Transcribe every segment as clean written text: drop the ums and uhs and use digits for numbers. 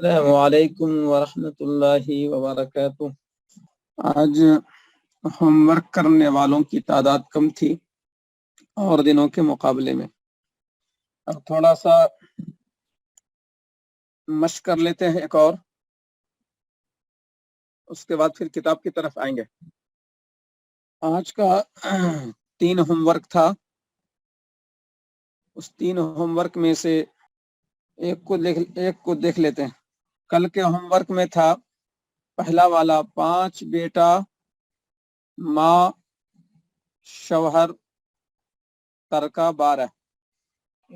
السلام علیکم ورحمۃ اللہ وبرکاتہ۔ آج ہوم ورک کرنے والوں کی تعداد کم تھی اور دنوں کے مقابلے میں۔ اب تھوڑا سا مشق کر لیتے ہیں ایک اور، اس کے بعد پھر کتاب کی طرف آئیں گے۔ آج کا 3 ہوم ورک تھا، اس 3 ہوم ورک میں سے ایک کو دیکھ لیتے ہیں۔ کل کے ہوم ورک میں تھا پہلا والا 5 بیٹا ماں شوہر ترکہ 12۔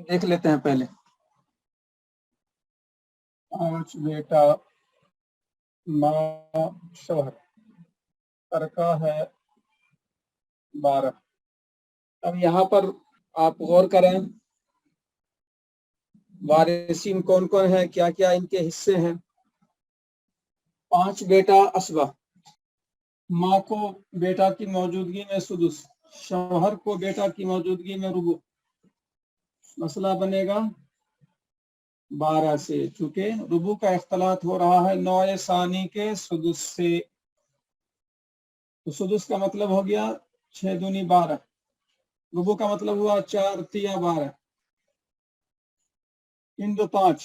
دیکھ لیتے ہیں پہلے۔ 5 بیٹا ماں شوہر ترکہ ہے 12۔ اب یہاں پر آپ غور کریں، وارثین کون کون ہیں، کیا کیا ان کے حصے ہیں۔ 5 بیٹا اسبہ، ماں کو بیٹا کی موجودگی میں سدس، شوہر کو بیٹا کی موجودگی میں ربع۔ مسئلہ بنے گا 12 سے، چونکہ ربع کا اختلاط ہو رہا ہے 9 ثانی کے سدس سے، تو سدس کا مطلب ہو گیا 6 دونی 12، ربع کا مطلب ہوا 4 تیا 12، ان دو 5،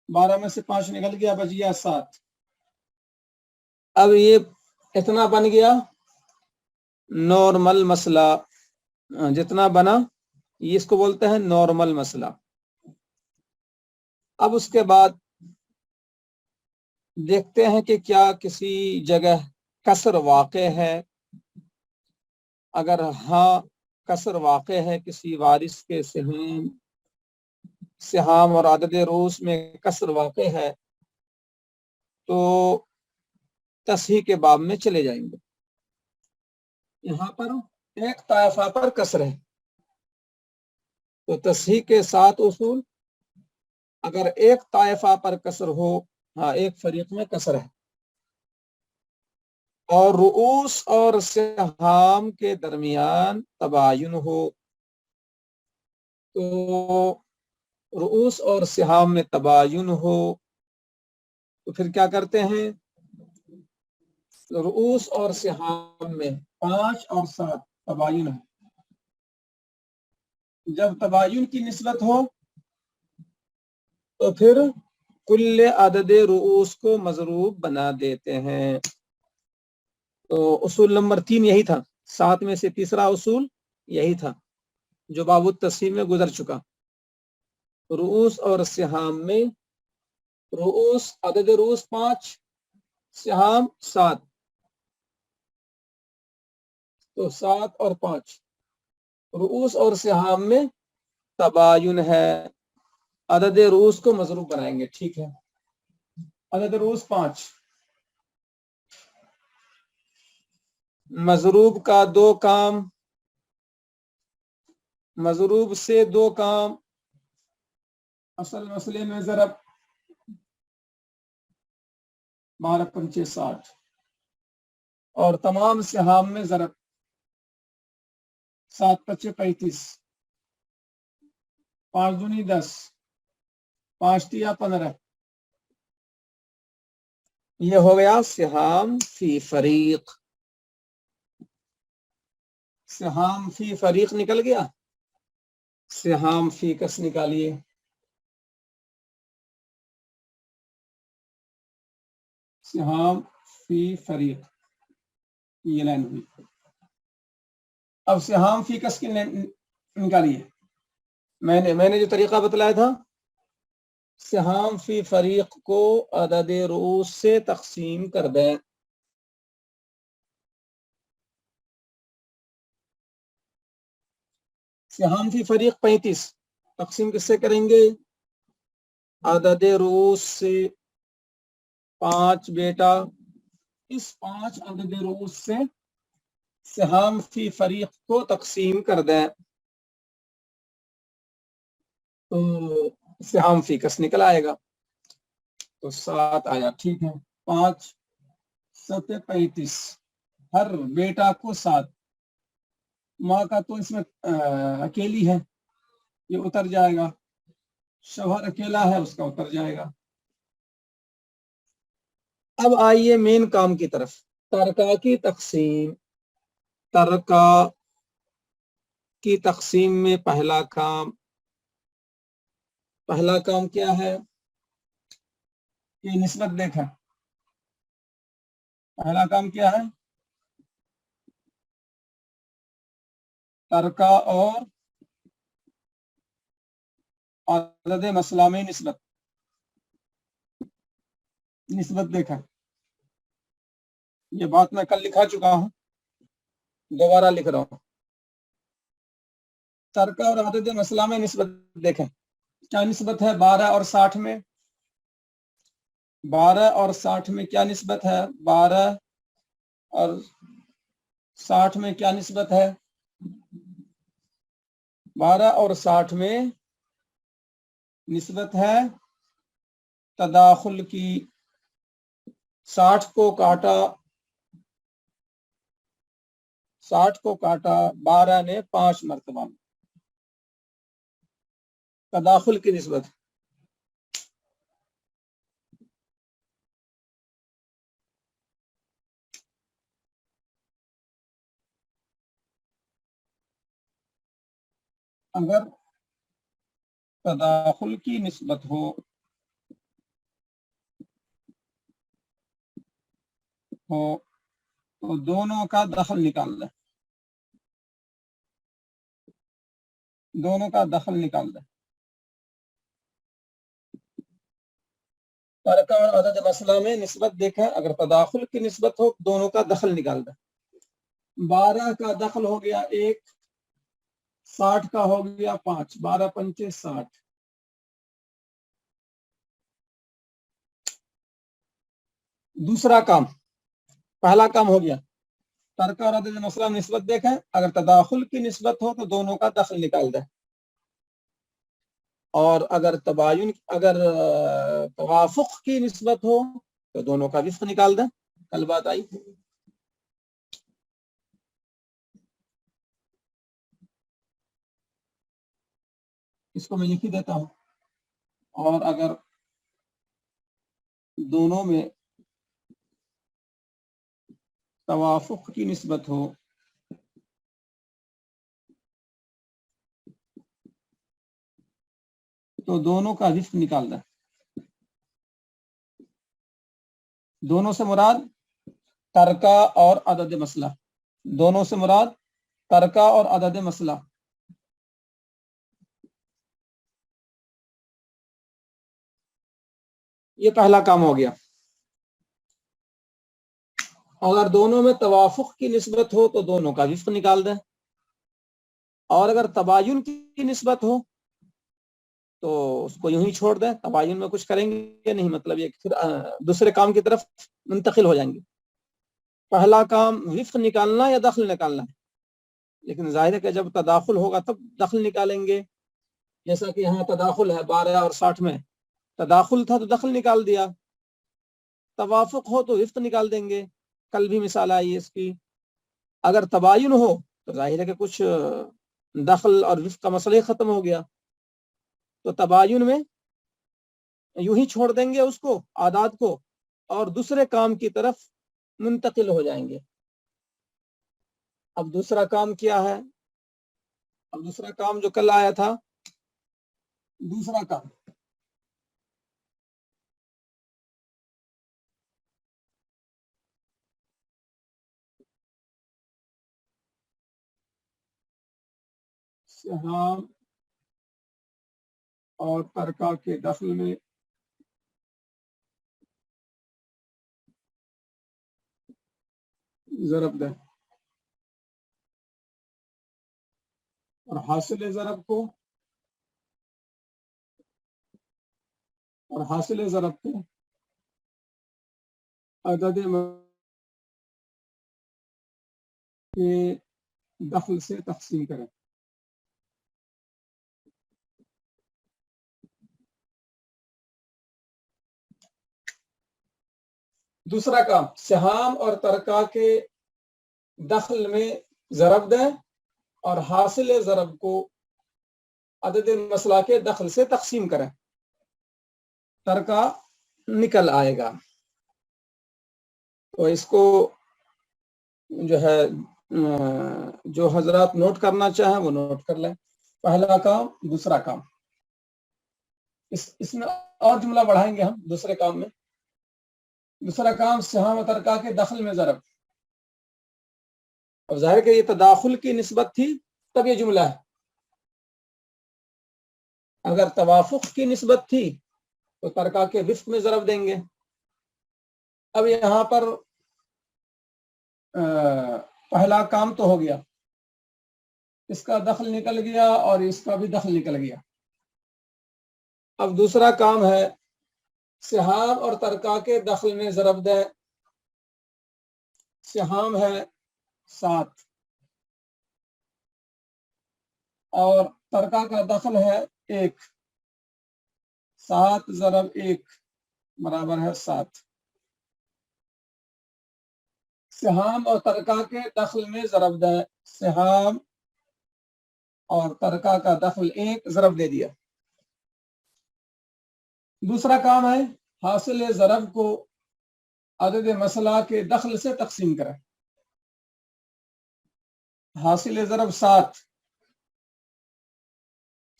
12 میں سے 5 نکل گیا، بچ گیا 7۔ اب یہ اتنا بن گیا نارمل مسئلہ، جتنا بنا یہ اس کو بولتے ہیں نارمل مسئلہ۔ اب اس کے بعد دیکھتے ہیں کہ کیا کسی جگہ کسر واقع ہے۔ اگر ہاں کسر واقع ہے، کسی وارث کے سہام اور عدد روس میں کسر واقع ہے، تو تصحیح کے باب میں چلے جائیں گے۔ یہاں پر ایک طائفہ پر کسر ہے، تو تصحیح کے 7 اصول۔ اگر ایک طائفہ پر کسر ہو، ہاں ایک فریق میں کسر ہے، اور رؤوس اور سہام کے درمیان تباین ہو، تو رؤوس اور سہام میں تباین ہو تو پھر کیا کرتے ہیں، رؤوس اور سہام میں 5 اور 7 تباین ہے۔ جب تباین کی نسبت ہو تو پھر کل عدد رؤوس کو مضروب بنا دیتے ہیں۔ تو اصول نمبر 3 یہی تھا، 7 میں سے تیسرا اصول یہی تھا جو باب التصحیح میں گزر چکا۔ رؤوس اور سہام میں، رؤوس عدد رؤوس 5، سہام 7، تو 7 اور 5، رؤوس اور سہام میں تباین ہے، عدد رؤوس کو مضروب بنائیں گے۔ ٹھیک ہے، عدد رؤوس 5، مضروب کا 2 کام، مضروب سے 2 کام، اصل مسئلے میں ضرب 12 پنچے 60، اور تمام سہام میں ضرب 7 پچے 35، 5 دونی 10، 5 تیا 15۔ یہ ہو گیا سہام فی فریق۔ سہام فی فریق نکل گیا، سہام فی کس نکالیے۔ سہام فی فریق، یہ لائن ہوئی۔ اب سہام فی کس کی نکالیے، میں نے جو طریقہ بتلایا تھا، سہام فی فریق کو عدد رؤوس سے تقسیم کر دیں۔ سہام فی فریق 35 تقسیم کس سے کریں گے، عدد رؤوس سے۔ 5 بیٹا، اس 5 عدد رؤوس سے سہام فی فریق کو تقسیم کر دیں، تو سہام فی کس نکل آئے گا، تو 7 آیا۔ ٹھیک ہے، 5 7 35، ہر بیٹا کو 7، ماں کا تو اس میں اکیلی ہے، یہ اتر جائے گا، شوہر اکیلا ہے، اس کا اتر جائے گا۔ اب آئیے مین کام کی طرف. ترکہ کی تقسیم. ترکہ کی تقسیم میں پہلا کام کیا ہے؟ یہ نسبت دیکھیں. پہلا کام کیا ہے؟ ترکہ اور عدد مسئلہ میں نسبت دیکھیں. یہ بات میں کل لکھا چکا ہوں، دوبارہ لکھ رہا ہوں. ترکہ اور عدد مسئلہ میں نسبت دیکھیں. کیا نسبت ہے 12 اور 60 میں؟ 12 اور 60 میں کیا نسبت ہے؟ 12 اور 60 میں کیا نسبت ہے؟ 12 اور 60 میں نسبت ہے تداخل کی. 60 کو کاٹا 12 نے 5 مرتبہ. تداخل کی نسبت. اگر تداخل کی نسبت ہو تو دونوں کا دخل نکال دیں. دونوں کا دخل نکال دیں. ترکہ اور عدد مسئلہ میں نسبت دیکھیں. اگر تداخل کی نسبت ہو دونوں کا دخل نکال دیں. 12 کا دخل ہو گیا 1، 60 کا ہو گیا 5، 12 پنچے 60. دوسرا کام. پہلا کام ہو گیا ترکہ اور عدد مسئلہ نسبت دیکھیں. اگر تداخل کی نسبت ہو تو دونوں کا دخل نکال دیں. اور اگر توافق کی نسبت ہو تو دونوں کا وفق نکال دیں. کل بات آئی. اس کو میں لکھ ہی دیتا ہوں. اور اگر دونوں میں توافق کی نسبت ہو تو دونوں کا وفق نکال دیں. دونوں سے مراد ترکہ اور عدد مسئلہ. دونوں سے مراد ترکہ اور عدد مسئلہ. یہ پہلا کام ہو گیا. اگر دونوں میں توافق کی نسبت ہو تو دونوں کا وفق نکال دیں. اور اگر تباین کی نسبت ہو تو اس کو یوں ہی چھوڑ دیں. تباین میں کچھ کریں گے نہیں، مطلب یہ پھر دوسرے کام کی طرف منتقل ہو جائیں گے. پہلا کام وفق نکالنا یا دخل نکالنا ہے، لیکن ظاہر ہے کہ جب تداخل ہوگا تب دخل نکالیں گے. جیسا کہ یہاں تداخل ہے 12 اور 60 میں. تداخل تھا تو دخل نکال دیا. توافق ہو تو وفق نکال دیں گے. کل بھی مثال آئی ہے اس کی. اگر تباین ہو تو ظاہر ہے کہ کچھ دخل اور وفق کا مسئلہ ختم ہو گیا. تو تباین میں یوں ہی چھوڑ دیں گے اس کو، اعداد کو، اور دوسرے کام کی طرف منتقل ہو جائیں گے. اب دوسرا کام کیا ہے؟ اب دوسرا کام جو کل آیا تھا، دوسرا کام سہام اور ترکہ کے دخل میں ضرب دیں اور حاصل ضرب کو عدد کے دخل سے تقسیم کریں. دوسرا کام سہام اور ترکہ کے دخل میں ضرب دیں اور حاصل ضرب کو عدد مسئلہ کے دخل سے تقسیم کریں. ترکہ نکل آئے گا. تو اس کو جو ہے جو حضرات نوٹ کرنا چاہیں وہ نوٹ کر لیں. پہلا کام، دوسرا کام، اس میں اور جملہ بڑھائیں گے ہم دوسرے کام میں. دوسرا کام سہام و ترکہ کے دخل میں ضرب. اب ظاہر کہ یہ تداخل کی نسبت تھی تب یہ جملہ ہے. اگر توافق کی نسبت تھی تو ترکہ کے وفق میں ضرب دیں گے. اب یہاں پر پہلا کام تو ہو گیا، اس کا دخل نکل گیا اور اس کا بھی دخل نکل گیا. اب دوسرا کام ہے سہام اور ترکہ کے دخل میں ضرب دیں. سہام ہے 7 اور ترکہ کا دخل ہے 1. 7 ضرب 1 برابر ہے 7. سہام اور ترکہ کے دخل میں ضرب دیں. سہام اور ترکہ کا دخل 1 ضرب دے دیا. دوسرا کام ہے حاصل ضرب کو عدد مسئلہ کے دخل سے تقسیم کریں. حاصل ضرب 7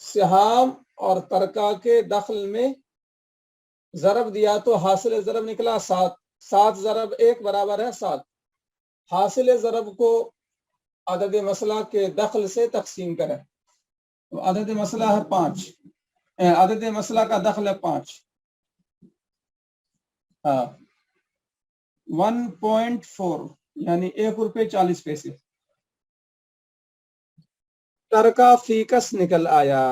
سہام اور ترکہ کے دخل میں ضرب دیا تو حاصل ضرب نکلا 7. 7 ضرب 1 برابر ہے 7. حاصل ضرب کو عدد مسئلہ کے دخل سے تقسیم کریں. تو عدد مسئلہ ہے 5. عدد مسئلہ کا دخل ہے 5. 1.4 یعنی 1 روپے 40 پیسے. ترکہ فیکس نکل آیا.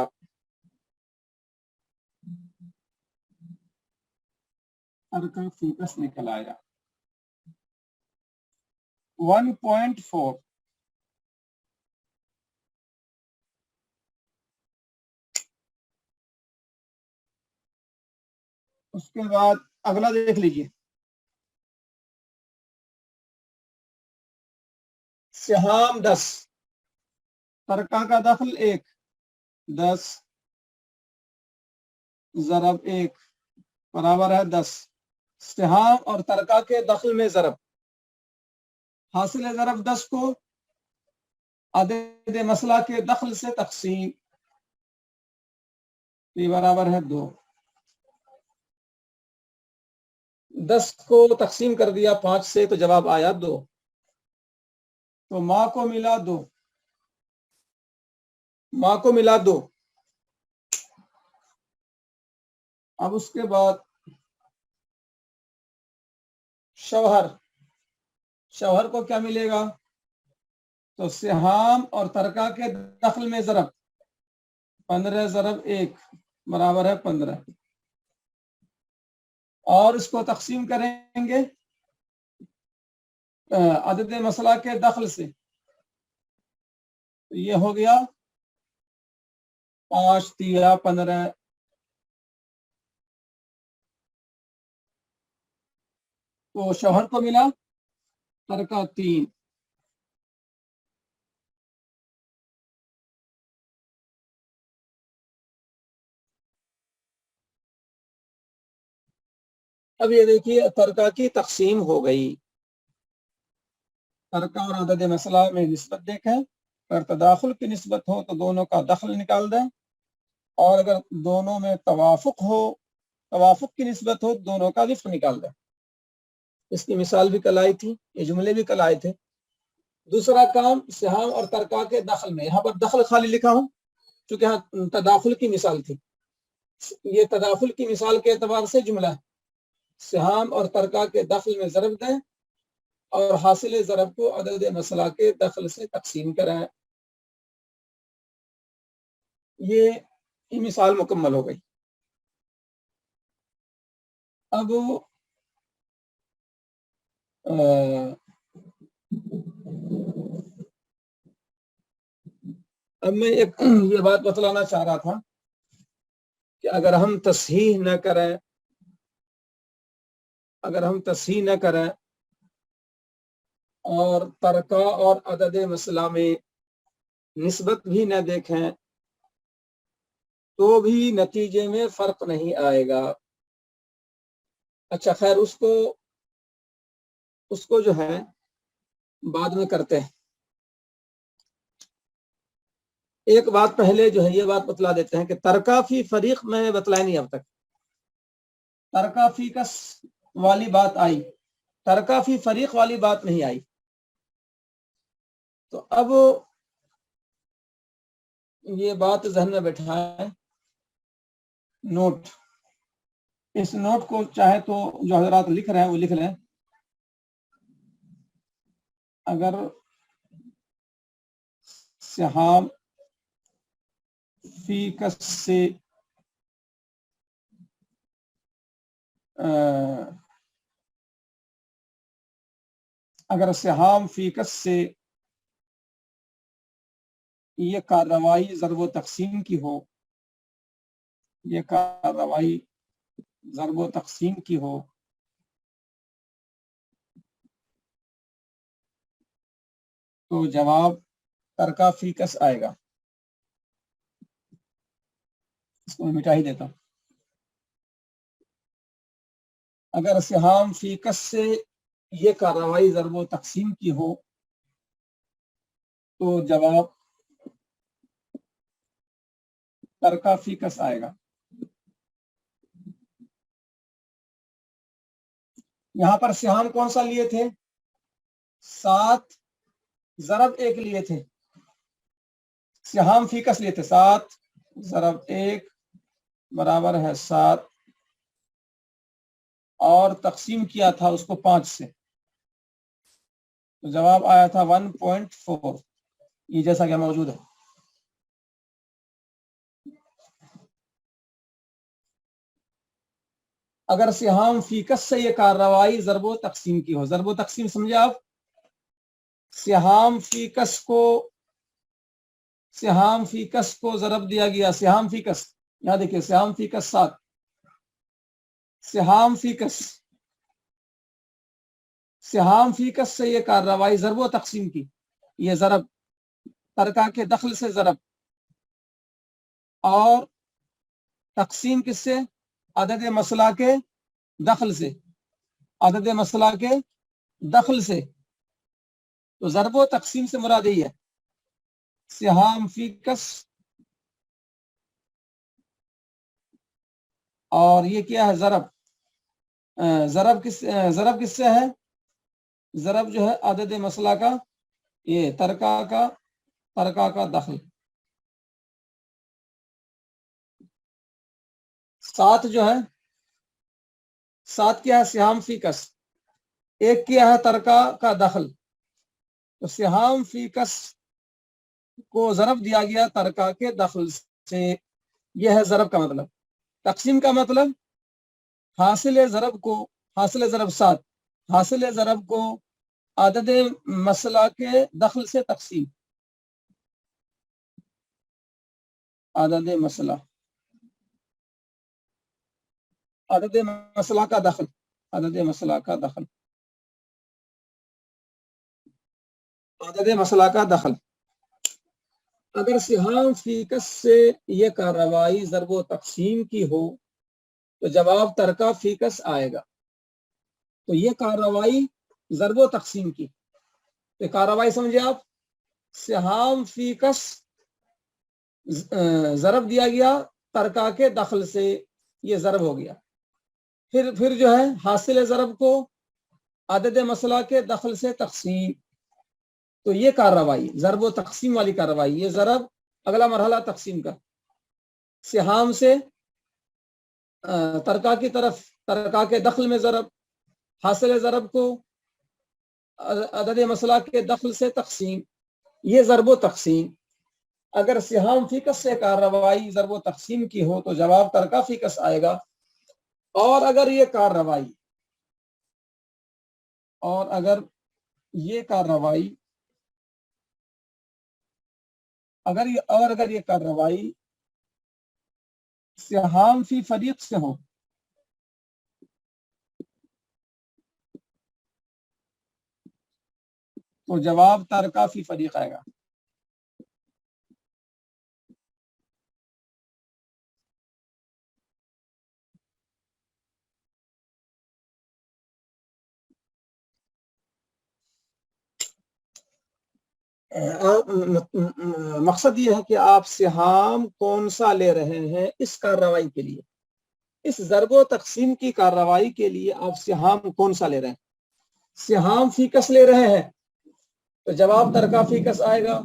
ترکہ فیکس نکل آیا 1.4. اس کے بعد اگلا دیکھ لیجیے. سہام 10 ترکہ کا دخل 1. 10 ضرب 1 برابر ہے 10. سہام اور ترکہ کے دخل میں ضرب. حاصل ضرب 10 کو عدد مسئلہ کے دخل سے تقسیم. یہ برابر ہے 2. 10 کو تقسیم کر دیا 5 سے تو جواب آیا 2. تو ماں کو ملا 2. ماں کو ملا 2. اب اس کے بعد شوہر. شوہر کو کیا ملے گا؟ تو سہام اور ترکہ کے دخل میں ضرب. 15 ضرب 1 برابر ہے 15. اور اس کو تقسیم کریں گے عدد مسئلہ کے دخل سے. یہ ہو گیا 5 3 15. تو شوہر کو ملا ترکہ 3. اب یہ دیکھیے ترکہ کی تقسیم ہو گئی. ترکہ اور عدد مسئلہ میں نسبت دیکھیں. اگر تداخل کی نسبت ہو تو دونوں کا دخل نکال دیں، اور اگر دونوں میں توافق ہو، توافق کی نسبت ہو، دونوں کا وفق نکال دیں. اس کی مثال بھی کل آئی تھی، یہ جملے بھی کل آئے تھے. دوسرا کام سہام اور ترکہ کے دخل میں. یہاں پر دخل خالی لکھا ہوں چونکہ یہاں تداخل کی مثال تھی. یہ تداخل کی مثال کے اعتبار سے جملہ ہے. سہام اور ترکہ کے دخل میں ضرب دیں اور حاصل ضرب کو عدد مسئلہ کے دخل سے تقسیم کریں. یہ مثال مکمل ہو گئی. اب میں ایک یہ بات بتلانا چاہ رہا تھا کہ اگر ہم تصحیح نہ کریں اور ترکہ اور عدد مسئلہ میں نسبت بھی نہ دیکھیں تو بھی نتیجے میں فرق نہیں آئے گا. اچھا خیر، اس کو اس کو جو ہے بعد میں کرتے ہیں. ایک بات پہلے جو ہے یہ بات بتلا دیتے ہیں کہ ترکہ فی فریق میں بتلایا نہیں اب تک. ترکہ فی کس والی بات آئی, ترکہ فی فریق والی بات نہیں آئی. تو اب یہ بات ذہن میں بٹھائیں, نوٹ, اس نوٹ کو چاہے تو جو حضرات لکھ رہے ہیں وہ لکھ لیں. اگر سہام فی کس سے اگر سہام فی کس سے یہ کارروائی ضرب و تقسیم کی ہو, یہ کارروائی ضرب و تقسیم کی ہو, تو جواب ترکہ فی کس آئے گا. اس کو میں مٹا ہی دیتا ہوں. اگر سہام فی کس سے یہ کارروائی ضرب و تقسیم کی ہو تو جواب ترکہ فی کس آئے گا. یہاں پر سہام کون سا لیے تھے؟ 7 ضرب 1 لیے تھے. سہام فی کس لیے تھے 7 ضرب 1 برابر ہے 7, اور تقسیم کیا تھا اس کو 5 سے, تو جواب آیا تھا 1.4. یہ جیسا کہ موجود ہے. اگر سہام فی کس سے یہ کارروائی ضرب و تقسیم کی ہو, ضرب و تقسیم سمجھے آپ؟ سہام فی کس کو ضرب دیا گیا, سہام فی کس, یہاں دیکھیے سہام فی کس 7, سہام فی کس سے یہ کارروائی ضرب و تقسیم کی, یہ ضرب ترکہ کے دخل سے ضرب, اور تقسیم کس سے؟ عدد مسئلہ کے دخل سے, عدد مسئلہ کے دخل سے. تو ضرب و تقسیم سے مراد یہ ہے سہام فی کس, اور یہ کیا ہے ضرب, ضرب کس سے ہے؟ ضرب جو ہے عدد مسئلہ کا, یہ ترکہ کا دخل. 7 جو ہے, 7 کیا ہے؟ سہام فی کس. 1 کیا ہے؟ ترکہ کا دخل. تو سہام فی کس کو ضرب دیا گیا ترکہ کے دخل سے, یہ ہے ضرب کا مطلب. تقسیم کا مطلب حاصل ضرب 7, حاصل ضرب کو عدد مسئلہ کے دخل سے تقسیم. عدد مسئلہ کا دخل, عدد مسئلہ کا دخل, عدد مسئلہ کا دخل. اگر سہام فی کس سے یہ کارروائی ضرب و تقسیم کی ہو تو جواب ترکہ فی کس آئے گا. تو یہ کارروائی ضرب و تقسیم کی, تو کارروائی سمجھے آپ, سہام فی کس ضرب دیا گیا ترکہ کے دخل سے, یہ ضرب ہو گیا. پھر جو ہے حاصل ضرب کو عدد مسئلہ کے دخل سے تقسیم. تو یہ کارروائی ضرب و تقسیم والی کارروائی, یہ ضرب اگلا مرحلہ تقسیم کا, سہام سے ترکہ کی طرف, ترکہ کے دخل میں ضرب, حاصل ضرب کو عدد مسئلہ کے دخل سے تقسیم, یہ ضرب و تقسیم. اگر سہام فی کس سے کارروائی ضرب و تقسیم کی ہو تو جواب ترکہ فی کس آئے گا. اور اگر یہ کارروائی اگر یہ کارروائی سہام فی فریق سے ہو تو جواب ترکہ فی فریق آئے گا. مقصد یہ ہے کہ آپ سہام کون سا لے رہے ہیں اس کارروائی کے لیے، اس ضرب و تقسیم کی کارروائی کے لیے آپ سہام کون سا لے رہے ہیں۔ سہام فی کس لے رہے ہیں تو جواب ترکہ فی کس آئے گا۔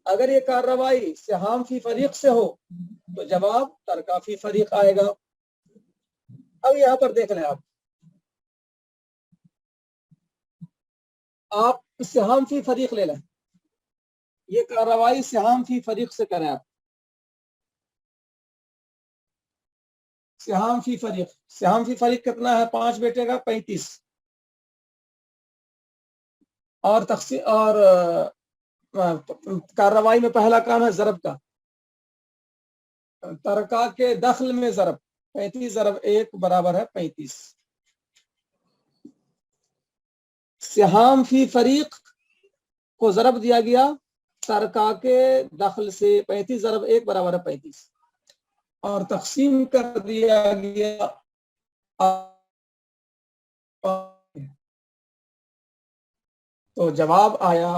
اگر یہ کارروائی سہام فی فریق سے ہو تو جواب ترکہ فی فریق آئے گا۔ اب یہاں پر دیکھ لیں آپ سہام فی فریق لے لیں، یہ کارروائی سہام فی فریق سے کریں آپ۔ سہام فی فریق، سہام فی فریق کتنا ہے؟ 5 بیٹے کا 35 اور تقسیم اور کارروائی میں پہلا کام ہے ضرب کا، ترکہ کے دخل میں ضرب، 35 ضرب 1 برابر ہے 35۔ سہام فی فریق کو ضرب دیا گیا ترکہ کے دخل سے، 35 ضرب 1 برابر ہے 35، اور تقسیم کر دیا گیا تو جواب آیا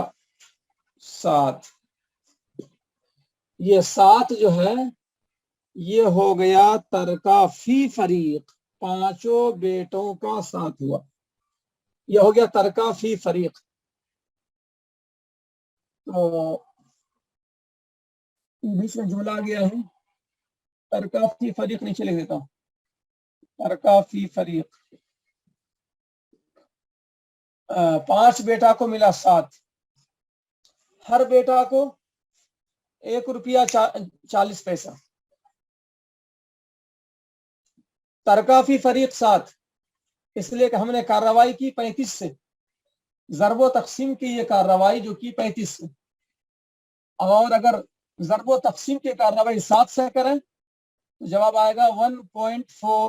7۔ یہ 7 جو ہے یہ ہو گیا ترکہ فی فریق، 5 بیٹوں کا 7 ہوا، یہ ہو گیا ترکہ فی فریق۔ تو بیچ میں جملہ آ گیا ہے، ترکہ فی فریق نیچے لکھ دیتا ہوں، ترکہ فی فریق 5 بیٹا کو ملا 7، ہر بیٹا کو 1 روپیہ 40 پیسہ، ترکہ فی فریق 7، اس لیے کہ ہم نے کارروائی کی 35 سے، ضرب و تقسیم کی یہ کارروائی جو کی 35 سے، اور اگر ضرب و تقسیم کی کارروائی 7 سے کریں تو جواب آئے گا 1.4۔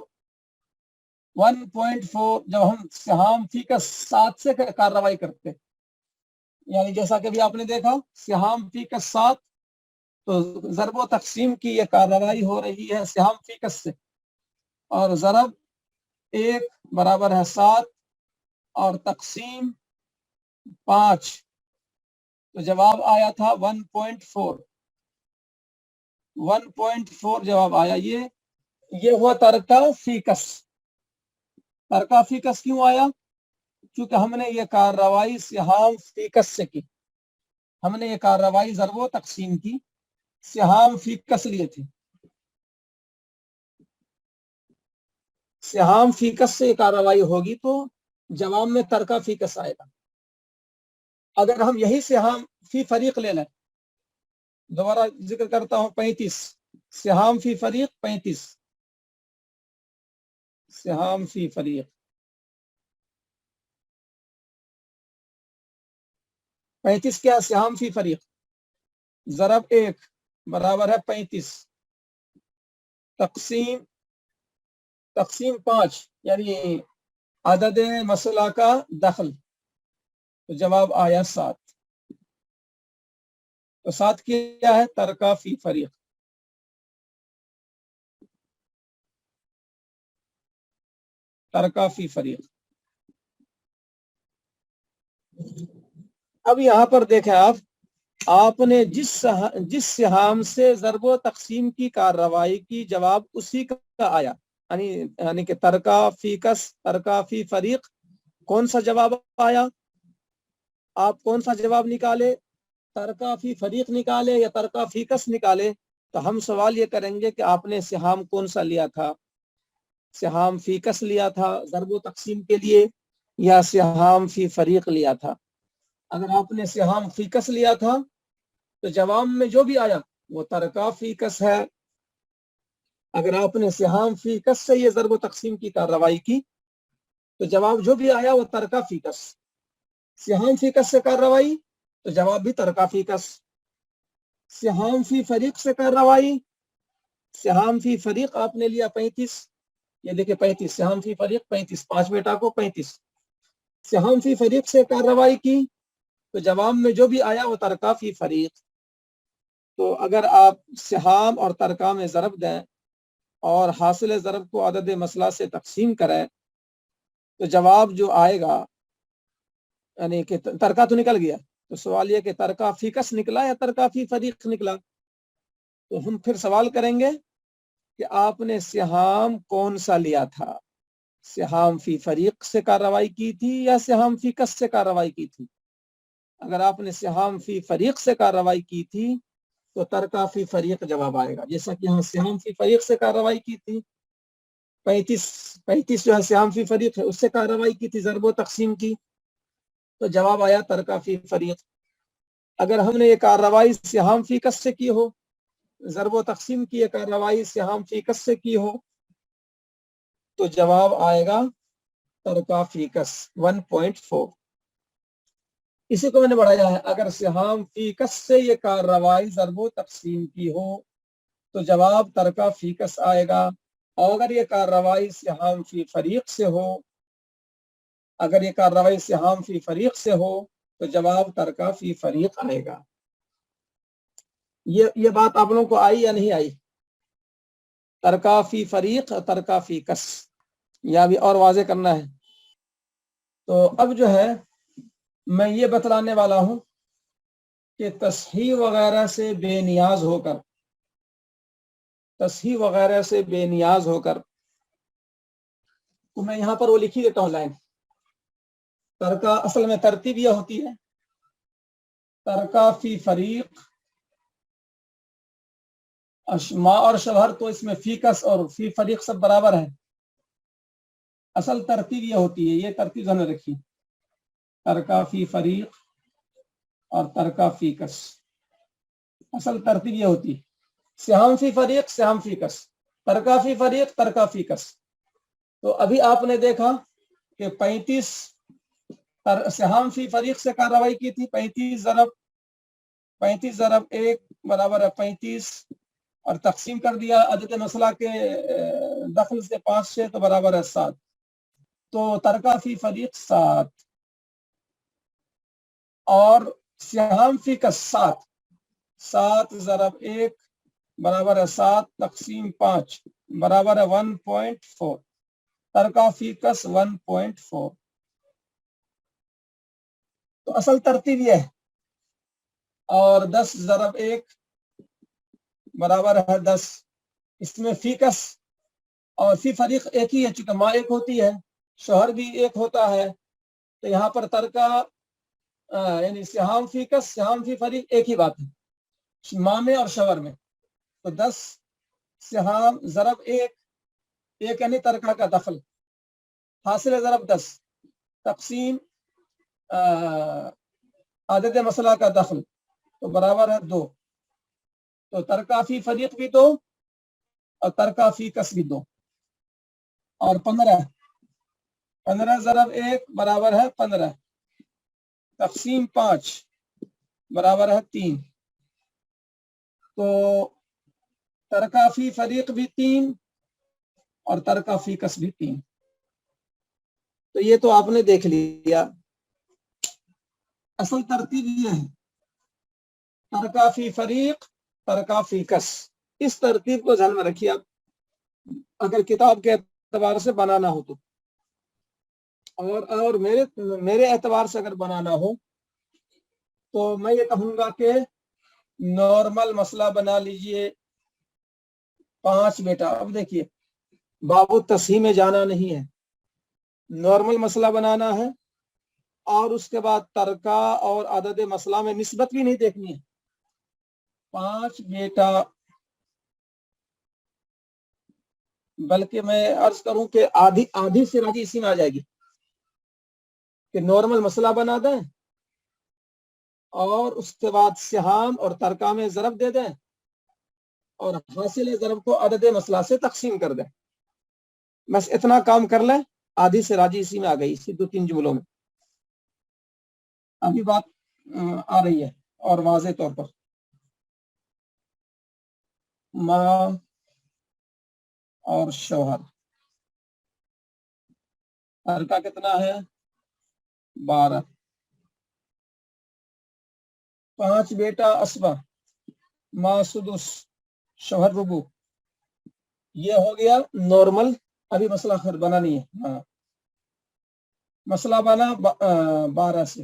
1.4 جب ہم سہام فی کا 7 سے کارروائی کرتے، یعنی جیسا کہ بھی آپ نے دیکھا سہام فی کا 7، تو ضرب و تقسیم کی یہ کارروائی ہو رہی ہے سہام فی کا سے، اور ضرب 1 برابر ہے 7 اور تقسیم 5، تو جواب آیا تھا 1.4۔ 1.4 جواب آیا۔ یہ ہوا ترکہ فی کس۔ ترکہ فی کس کیوں آیا؟ کیونکہ ہم نے یہ کارروائی سہام فی کس سے کی، ہم نے یہ کارروائی ضرب و تقسیم کی سہام فی کس لیے تھی، سہام فی کس سے یہ کارروائی ہوگی تو جواب میں ترکہ فی کس آئے گا۔ اگر ہم یہی سہام فی فریق لے لیں، دوبارہ ذکر کرتا ہوں 35، سہام فی فریق 35، سہام فی فریق 35 کیا؟ سہام فی فریق ضرب 1 برابر ہے 35، تقسیم 5 یعنی عدد مسئلہ کا دخل، تو جواب آیا 7۔ تو 7 کیا ہے؟ ترکہ فی فریق۔ ترکہ فی فریق۔ اب یہاں پر دیکھیں آپ نے جس سہام سے ضرب و تقسیم کی کارروائی کی جواب اسی کا آیا، یعنی کہ ترکہ فی کس، ترکہ فی فریق، کون سا جواب آیا؟ آپ کون سا جواب نکالے؟ ترکہ فی فریق نکالے یا ترکہ فی کس نکالے؟ تو ہم سوال یہ کریں گے کہ آپ نے سہام کون سا لیا تھا، سہام فی کس لیا تھا ضرب و تقسیم کے لیے یا سہام فی فریق لیا تھا؟ اگر آپ نے سہام فی کس لیا تھا تو جواب میں جو بھی آیا وہ ترکہ فی کس ہے۔ اگر آپ نے سہام فی کس سے یہ ضرب و تقسیم کی کارروائی کی تو جواب جو بھی آیا وہ ترکہ فی کس۔ سہام فی کس سے کارروائی تو جواب بھی ترکہ فی کس۔ سہام فی فریق سے کارروائی، سہام فی فریق آپ نے لیا 35، یہ دیکھیں 35 سہام فی فریق 35، 5 بیٹا کو 35، سہام فی فریق سے کارروائی کی تو جواب میں جو بھی آیا وہ ترکہ فی فریق۔ تو اگر آپ سہام اور ترکہ میں ضرب دیں اور حاصل ضرب کو عدد مسئلہ سے تقسیم کریں تو جواب جو آئے گا، یعنی کہ ترکہ تو نکل گیا، تو سوال یہ کہ ترکہ فی کس نکلا یا ترکہ فی فریق نکلا؟ تو ہم پھر سوال کریں گے کہ آپ نے سہام کون سا لیا تھا، سہام فی فریق سے کارروائی کی تھی یا سہام فی کس سے کارروائی کی تھی؟ اگر آپ نے سہام فی فریق سے کارروائی کی تھی تو ترکہ فی فریق جواب آئے گا، جیسا کہ یہاں سہام فی فریق سے کارروائی کی تھی، 35 جو ہے سہام فی فریق ہے اس سے کارروائی کی تھی ضرب و تقسیم کی، تو جواب آیا ترکہ فی فریق۔ اگر ہم نے یہ کارروائی سہام فی کس سے کی ہو، ضرب و تقسیم کی یہ کارروائی سہام فی کس سے کی ہو، تو جواب آئے گا ترکہ فی کس 1.4۔ اسی کو میں نے بڑھایا ہے، اگر سہام فی کس سے یہ کارروائی ضرب و تقسیم کی ہو تو جواب ترکہ فی کس آئے گا، اور اگر یہ کارروائی سہام فی فریق سے ہو، اگر یہ کارروائی سہام فی فریق سے ہو تو جواب ترکہ فی فریق آئے گا۔ یہ بات آپ لوگوں کو آئی یا نہیں آئی؟ ترکہ فی فریق اور ترکہ فی کس، یا بھی اور واضح کرنا ہے؟ تو اب جو ہے میں یہ بتلانے والا ہوں کہ تصحیح وغیرہ سے بے نیاز ہو کر، تصحیح وغیرہ سے بے نیاز ہو کر، تو میں یہاں پر وہ لکھی دیتا ہوں لائن۔ ترکہ اصل میں ترتیب یہ ہوتی ہے، ترکہ فی فریق، ما اور شوہر تو اس میں فی کس اور فی فریق سب برابر ہے، اصل ترتیب یہ ہوتی ہے، یہ ترتیب ہم نے رکھی، ترکہ فی فریق اور ترکہ فی کس، اصل ترتیب یہ ہوتی ہے سہام فی فریق سہام فی کس، ترکہ فی فریق ترکہ فی کس۔ تو ابھی آپ نے دیکھا کہ 35 سہام فی فریق سے کارروائی کی تھی، 35 ضرب 1 برابر ہے 35، اور تقسیم کر دیا عدد مسئلہ کے دخل سے 5 سے تو برابر ہے 7، تو ترکہ فی فریق 7 اور سہام فی کس 7 ضرب 1 برابر ہے 7 تقسیم 5 برابر ہے 1.4، ترکہ فی کس 1.4۔ تو اصل ترتیب یہ ہے، اور 10 ضرب 1 برابر ہے 10، اس میں فی کس اور فی فریق ایک ہی ہے، چونکہ ماں ایک ہوتی ہے شوہر بھی ایک ہوتا ہے، تو یہاں پر ترکہ یعنی سہام فی کس سہام فی فریق ایک ہی بات ہے ماں میں اور شوہر میں۔ تو 10 سہام ضرب 1 یعنی ترکہ کا دخل، حاصل ضرب 10 تقسیم عدد مسئلہ کا دخل تو برابر ہے 2، تو ترکہ فی فریق بھی 2 اور ترکہ فی کس بھی 2، اور 15 ضرب 1 برابر ہے 15 تقسیم 5 برابر ہے 3، تو ترکہ فی فریق بھی 3 اور ترکہ فی کس بھی 3۔ تو یہ تو آپ نے دیکھ لیا، اصل ترتیب یہ ہے ترکہ فی فریق ترکہ فی کس، اس ترتیب کو ذہن میں رکھیے آپ اگر کتاب کے اعتبار سے بنانا ہو تو، اور میرے اعتبار سے اگر بنانا ہو تو میں یہ کہوں گا کہ نارمل مسئلہ بنا لیجئے 5 بیٹا۔ اب دیکھیے باب التصحیح میں جانا نہیں ہے، نارمل مسئلہ بنانا ہے، اور اس کے بعد ترکہ اور عدد مسئلہ میں نسبت بھی نہیں دیکھنی ہے۔ 5 بیٹا، بلکہ میں عرض کروں کہ آدھی سے راضی اسی میں آ جائے گی کہ نارمل مسئلہ بنا دیں اور اس کے بعد سہام اور ترکہ میں ضرب دے دیں اور حاصل ضرب کو عدد مسئلہ سے تقسیم کر دیں، بس اتنا کام کر لیں، آدھی سے راضی اسی میں آ گئی، اسی 2-3 جملوں میں۔ ابھی بات آ رہی ہے اور واضح طور پر، ماں اور شوہر، ترکہ کتنا ہے 12، 5 بیٹا اسبا، ماں سدس، شوہر ربع، یہ ہو گیا نارمل۔ ابھی مسئلہ خود بنا نہیں ہے، ہاں مسئلہ بنا 12 سے،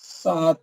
7।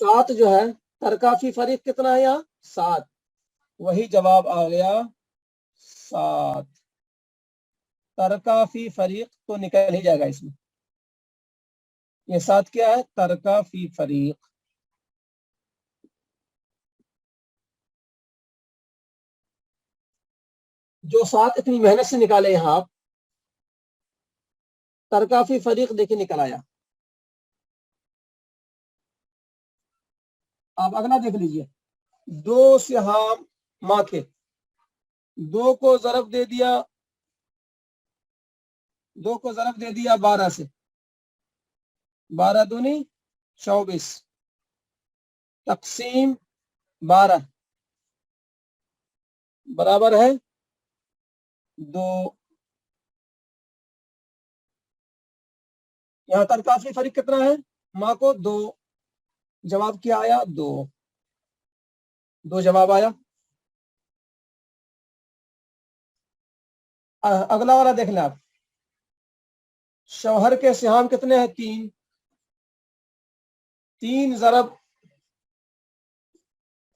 7 جو ہے ترکہ فی فریق کتنا ہے یہاں 7, وہی جواب آ گیا 7. ترکہ فی فریق تو نکل ہی جائے گا اس میں. یہ 7 کیا ہے ترکہ فی فریق. جو 7 اتنی محنت سے نکالے یہاں آپ, ترکہ فی فریق دیکھیں نکل آیا. آپ اگلا دیکھ لیجئے, 2 سہام ماں کے, 2 کو ضرب دے دیا 12 سے, 12 دونی 24 تقسیم 12 برابر ہے 2. یہاں ترکہ فی فریق کتنا ہے ماں کو 2, جواب کیا آیا 2 جواب آیا. اگلا والا دیکھ لیں آپ, شوہر کے سہام کتنے ہیں 3, 3 ضرب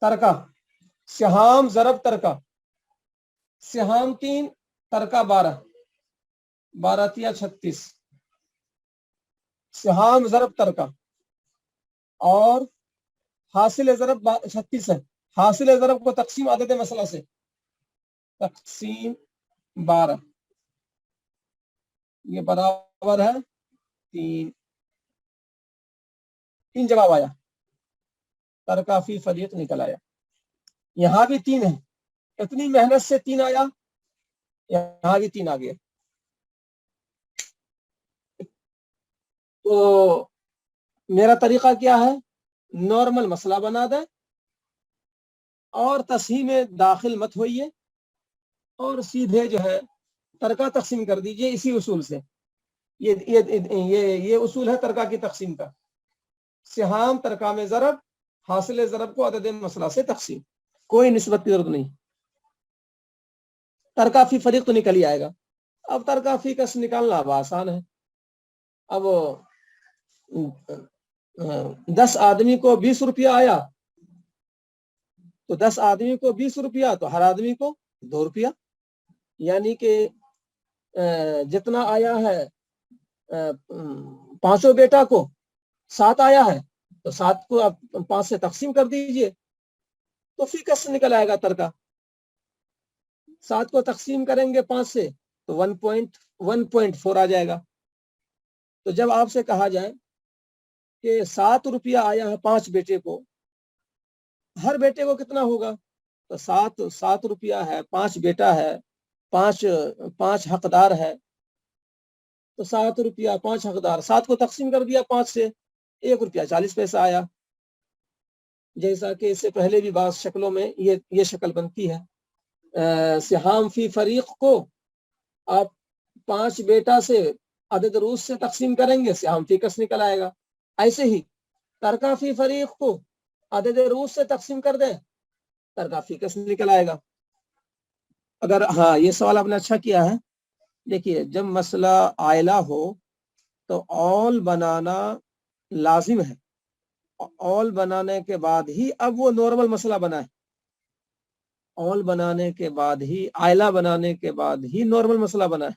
ترکہ, سہام ضرب ترکہ, سہام 3 ترکہ 12, 12 تیا 36, سہام ضرب ترکہ, اور حاصل ضرب 36 ہے, حاصل ضرب کو تقسیم عدد مسئلہ سے, تقسیم 12, یہ برابر ہے 3. 3 جواب آیا, ترکہ فی فریق نکل آیا. یہاں بھی 3 ہے, اتنی محنت سے 3 آیا, یہاں بھی 3 آ گیا. تو میرا طریقہ کیا ہے, نارمل مسئلہ بنا دیں اور تصحیح میں داخل مت ہوئیے, اور سیدھے جو ہے ترکہ تقسیم کر دیجئے اسی اصول سے. یہ اصول ہے ترکہ کی تقسیم کا, سہام ترکہ میں ضرب, حاصل ضرب کو عدد مسئلہ سے تقسیم, کوئی نسبت کی ضرورت نہیں. ترکہ فی فریق تو نکل ہی آئے گا. اب ترکہ فی کس نکالنا اب آسان ہے. اب 10 آدمی کو 20 روپیہ آیا, تو 10 آدمی کو 20 روپیہ, تو ہر آدمی کو 2 روپیہ, یعنی کہ جتنا آیا ہے 5 بیٹا کو 7 آیا ہے, تو 7 کو آپ 5 سے تقسیم کر دیجئے, تو فی کس نکل آئے گا ترکہ. 7 کو تقسیم کریں گے 5 سے تو 1.4 آ جائے گا. تو جب آپ سے کہا جائے کہ 7 روپیہ آیا ہے 5 بیٹے کو, ہر بیٹے کو کتنا ہوگا, تو 7 روپیہ ہے, 5 بیٹا ہے, 5 حقدار ہے, تو 7 روپیہ 5 حقدار, 7 کو تقسیم کر دیا 5 سے, 1 روپیہ 40 پیسہ آیا. جیسا کہ اس سے پہلے بھی بعض شکلوں میں یہ شکل بنتی ہے. سہام فی فریق کو آپ 5 بیٹا سے عدد روز سے تقسیم کریں گے, سہام فی کس نکل آئے گا. ایسے ہی ترکہ فی فریق کو عدد روز سے تقسیم کر دیں, ترکہ فی کس نکل آئے گا. اگر ہاں یہ سوال آپ نے اچھا کیا ہے. دیکھیے جب مسئلہ عائلہ ہو تو اول بنانا لازم ہے, اول بنانے کے بعد ہی اب وہ نارمل مسئلہ بنا ہے, اول بنانے کے بعد ہی, عائلہ بنانے کے بعد ہی نارمل مسئلہ بنا ہے.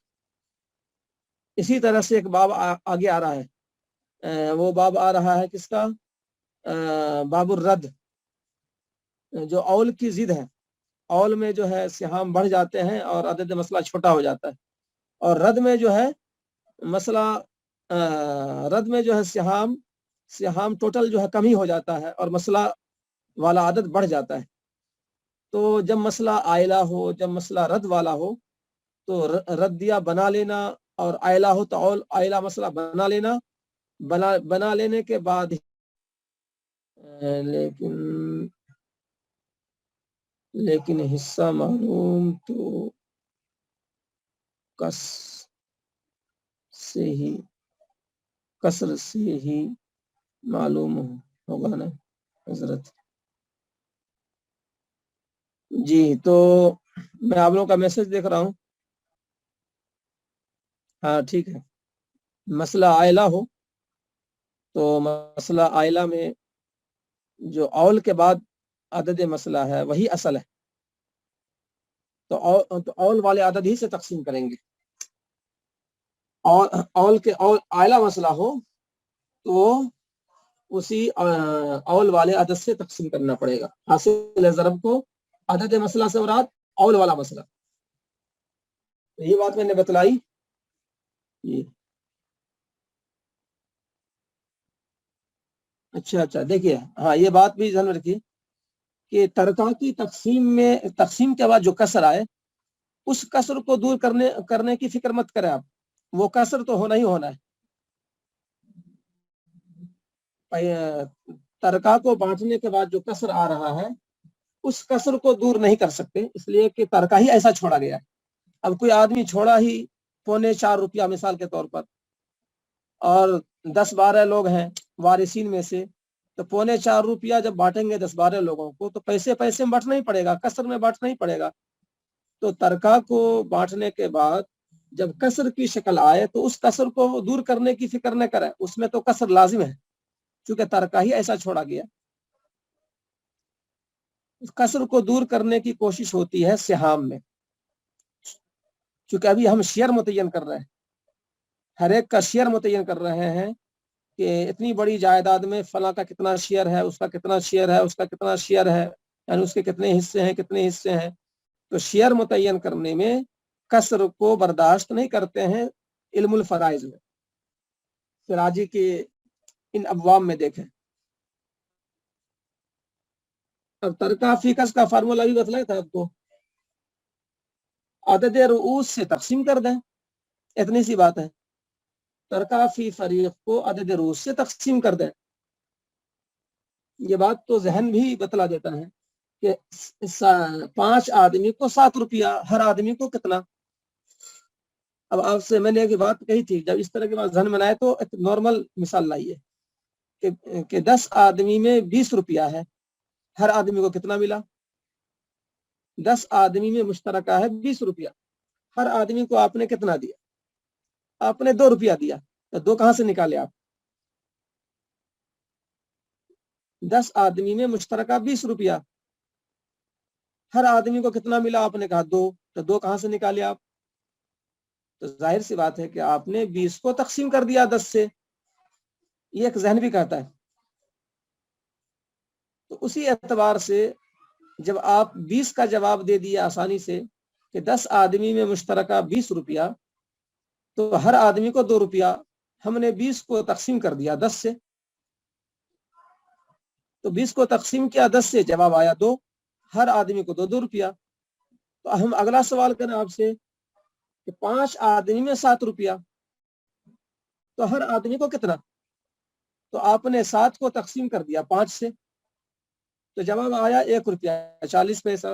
اسی طرح سے ایک باب آگے آ رہا ہے, وہ باب آ رہا ہے کس کا, باب الرد, جو اول کی ضد ہے. اول میں جو ہے سہام بڑھ جاتے ہیں اور عدد مسئلہ چھوٹا ہو جاتا ہے, اور رد میں جو ہے مسئلہ رد میں جو ہے سہام ٹوٹل جو ہے کم ہی ہو جاتا ہے اور مسئلہ والا عدد بڑھ جاتا ہے. تو جب مسئلہ عائلہ ہو, جب مسئلہ رد والا ہو, تو ردیہ بنا لینا, اور عائلہ ہو تو عائلہ مسئلہ بنا لینا, بنا لینے کے بعد لیکن حصہ معلوم تو کسر سے ہی معلوم ہوگا نا حضرت. جی تو میں آپ لوگوں کا میسج دیکھ رہا ہوں. ہاں ٹھیک ہے, مسئلہ عائلہ ہو تو مسئلہ عائلہ میں جو اول کے بعد عدد مسئلہ ہے وہی اصل ہے، تو اول والے عدد ہی سے تقسیم کریں گے. اول کے اعلیٰ مسئلہ ہو تو اسی اول والے عدد سے تقسیم کرنا پڑے گا. حاصل ضرب کو عدد مسئلہ سے مراد اول والا مسئلہ. یہ بات میں نے بتلائی. اچھا دیکھیے، ہاں یہ بات بھی ذہن میں رکھیے کہ ترکہ کی تقسیم کے بعد جو کسر آئے اس کسر کو دور کرنے کی فکر مت کریں آپ. وہ کسر تو ہونا ہی ہونا ہے. ترکہ کو بانٹنے کے بعد جو کسر آ رہا ہے اس کسر کو دور نہیں کر سکتے، اس لیے کہ ترکہ ہی ایسا چھوڑا گیا. اب کوئی آدمی چھوڑا ہی 4.25 روپیہ مثال کے طور پر، اور 10-12 لوگ ہیں وارثین میں سے، تو 4.25 روپیہ جب بانٹیں گے 10-12 لوگوں کو تو پیسے میں بانٹنا ہی پڑے گا، کسر میں بانٹنا ہی پڑے گا. تو ترکہ کو بانٹنے کے بعد جب کسر کی شکل آئے تو اس کسر کو دور کرنے کی فکر نہ کریں، اس میں تو کسر لازم ہے چونکہ ترکہ ہی ایسا چھوڑا گیا. کسر کو دور کرنے کی کوشش ہوتی ہے سہام میں، چونکہ ابھی ہم شیئر متعین کر رہے ہیں، ہر ایک کا شیئر متعین کر رہے ہیں کہ اتنی بڑی جائیداد میں فلاں کا کتنا شیئر ہے، اس کا کتنا شیئر ہے، اس کا کتنا شیئر ہے، یعنی اس کے کتنے حصے ہیں. تو شیئر متعین کرنے میں کسر کو برداشت نہیں کرتے ہیں. علم الفرائض میں فراجی کے ان ابواب میں دیکھیں. اب ترکہ فی کس کا فارمولا بھی بتلایا تھا آپ کو، عدد رؤوس سے تقسیم کر دیں، اتنی سی بات ہے. ترکہ فی فریق کو عدد رؤوس سے تقسیم کر دیں. یہ بات تو ذہن بھی بتلا دیتا ہے کہ 5 آدمی کو 7 روپیہ، ہر آدمی کو کتنا. اب آپ سے میں نے ایک بات کہی تھی، جب اس طرح کی بات ذہن میں آئے تو ایک نارمل مثال لائیے کہ 10 آدمی میں 20 روپیہ ہے، ہر آدمی کو کتنا ملا. 10 آدمی میں مشترکہ ہے 20 روپیہ، ہر آدمی کو آپ نے کتنا دیا؟ آپ نے 2 روپیہ دیا. تو 2 کہاں سے نکالے آپ؟ 10 آدمی میں مشترکہ 20 روپیہ، ہر آدمی کو کتنا ملا؟ آپ نے کہا 2. تو 2 کہاں سے نکالے آپ؟ تو ظاہر سی بات ہے کہ آپ نے 20 کو تقسیم کر دیا 10 سے. یہ ایک ذہن بھی کہتا ہے. تو اسی اعتبار سے جب آپ 20 کا جواب دے دیا آسانی سے کہ 10 آدمی میں مشترکہ 20 روپیہ، تو ہر آدمی کو 2 روپیہ، ہم نے 20 کو تقسیم کر دیا 10 سے. تو 20 کو تقسیم کیا 10 سے، جواب آیا 2، ہر آدمی کو 2 روپیہ. تو ہم اگلا سوال کریں آپ سے کہ 5 آدمی میں 7 روپیہ، تو ہر آدمی کو کتنا؟ تو آپ نے 7 کو تقسیم کر دیا 5 سے، تو جواب آیا 1 روپیہ 40 پیسہ.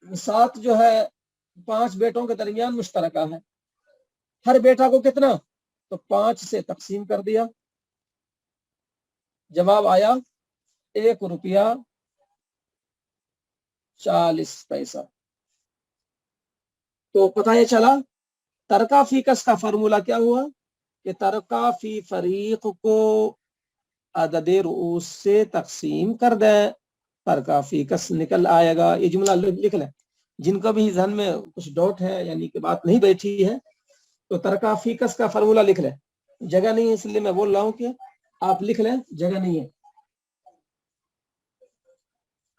7 جو ہے 5 بیٹوں کے درمیان مشترکہ ہے، ہر بیٹا کو کتنا؟ تو 5 سے تقسیم کر دیا، جواب آیا 1 روپیہ 40 پیسہ. تو پتہ یہ چلا ترکہ فی کس کا فارمولا کیا ہوا کہ ترکہ فی فریق کو عدد رؤوس سے تقسیم کر دیں. ترکہ فی کس نکل آئے گا. یہ جملہ لکھ لیں، جن کا بھی ذہن میں کچھ ڈاؤٹ ہے، یعنی کہ بات نہیں بیٹھی ہے، تو ترکہ فی کس کا فارمولا لکھ لیں. جگہ نہیں ہے اس لیے میں بول رہا ہوں کہ آپ لکھ لیں، جگہ نہیں ہے.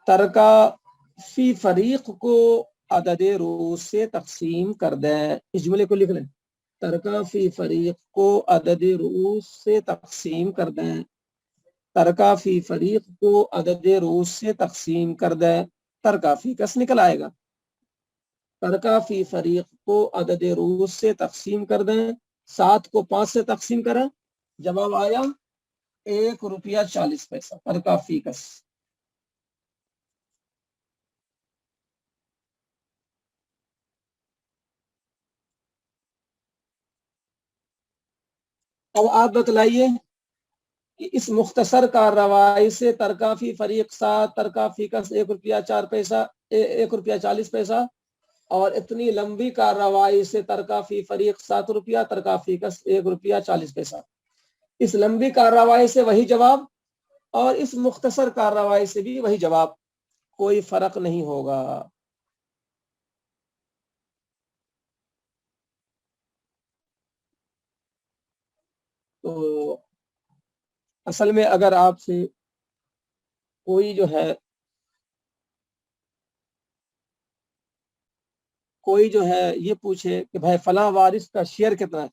ترکہ فی فریق کو عدد رؤوس سے تقسیم کر دیں. اس جملے کو لکھ لیں، ترکہ فی فریق کو عدد رؤوس سے تقسیم کر دیں. ترکہ فی فریق کو عدد رؤوس سے تقسیم کر دیں. ترکہ فی کس نکل آئے گا. ترکہ فی فریق کو عدد رؤوس سے تقسیم کر دیں. 7 کو 5 سے تقسیم کریں، جواب آیا 1 روپیہ 40 پیسہ. ترکہ فی کس. اب آپ بتلائیے کہ اس مختصر کارروائی سے ترکہ فی فریق 7، ترکہ فی کس 1 روپیہ 4 پیسہ، 1 روپیہ 40 پیسہ، اور اتنی لمبی کارروائی سے ترکہ فی فریق 7 روپیہ، ترکہ فی کس 1 روپیہ 40 پیسہ. اس لمبی کارروائی سے وہی جواب اور اس مختصر کارروائی سے بھی وہی جواب، کوئی فرق نہیں ہوگا. تو اصل میں اگر آپ سے کوئی جو ہے یہ پوچھے کہ بھائی فلاں وارث کا شیئر کتنا ہے،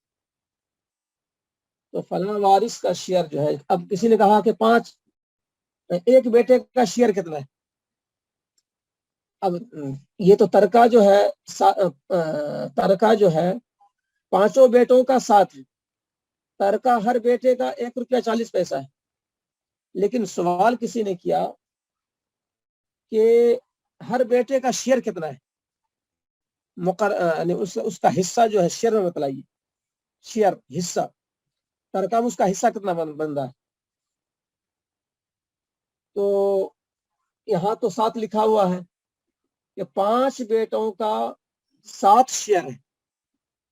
تو فلاں وارث کا شیئر جو ہے، اب کسی نے کہا کہ 5، ایک بیٹے کا شیئر کتنا ہے. اب یہ تو ترکہ جو ہے 5 بیٹوں کا 7 ہے. ترکہ ہر بیٹے کا 1 روپیہ 40 پیسہ ہے. لیکن سوال کسی نے کیا کہ ہر بیٹے کا شیئر کتنا ہے، یعنی اس کا حصہ جو ہے شیئر میں بتلائیے. شیئر حصہ ترکہ میں اس کا حصہ کتنا بن رہا ہے. تو یہاں تو 7 لکھا ہوا ہے کہ 5 بیٹوں کا 7 شیئر ہے.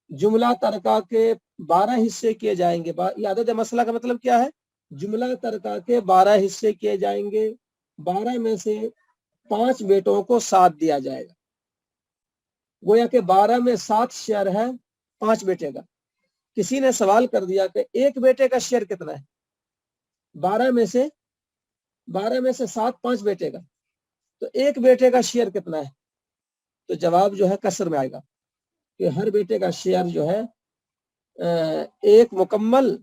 جملہ ترکہ کے 12 حصے کیے جائیں گے. یہ عدد مسئلہ کا مطلب کیا ہے؟ جملہ ترکہ کے 12 حصے کیے جائیں گے، 12 میں سے 5 بیٹوں کو 7 دیا جائے گا. گویا کہ 12 میں 7 شیئر ہے 5 بیٹے کا. کسی نے سوال کر دیا کہ ایک بیٹے کا شیئر کتنا ہے، 12 میں سے 7 5 بیٹے کا، تو ایک بیٹے کا شیئر کتنا ہے؟ تو جواب جو ہے کسر میں آئے گا کہ ہر بیٹے کا شیئر جو ہے 1 مکمل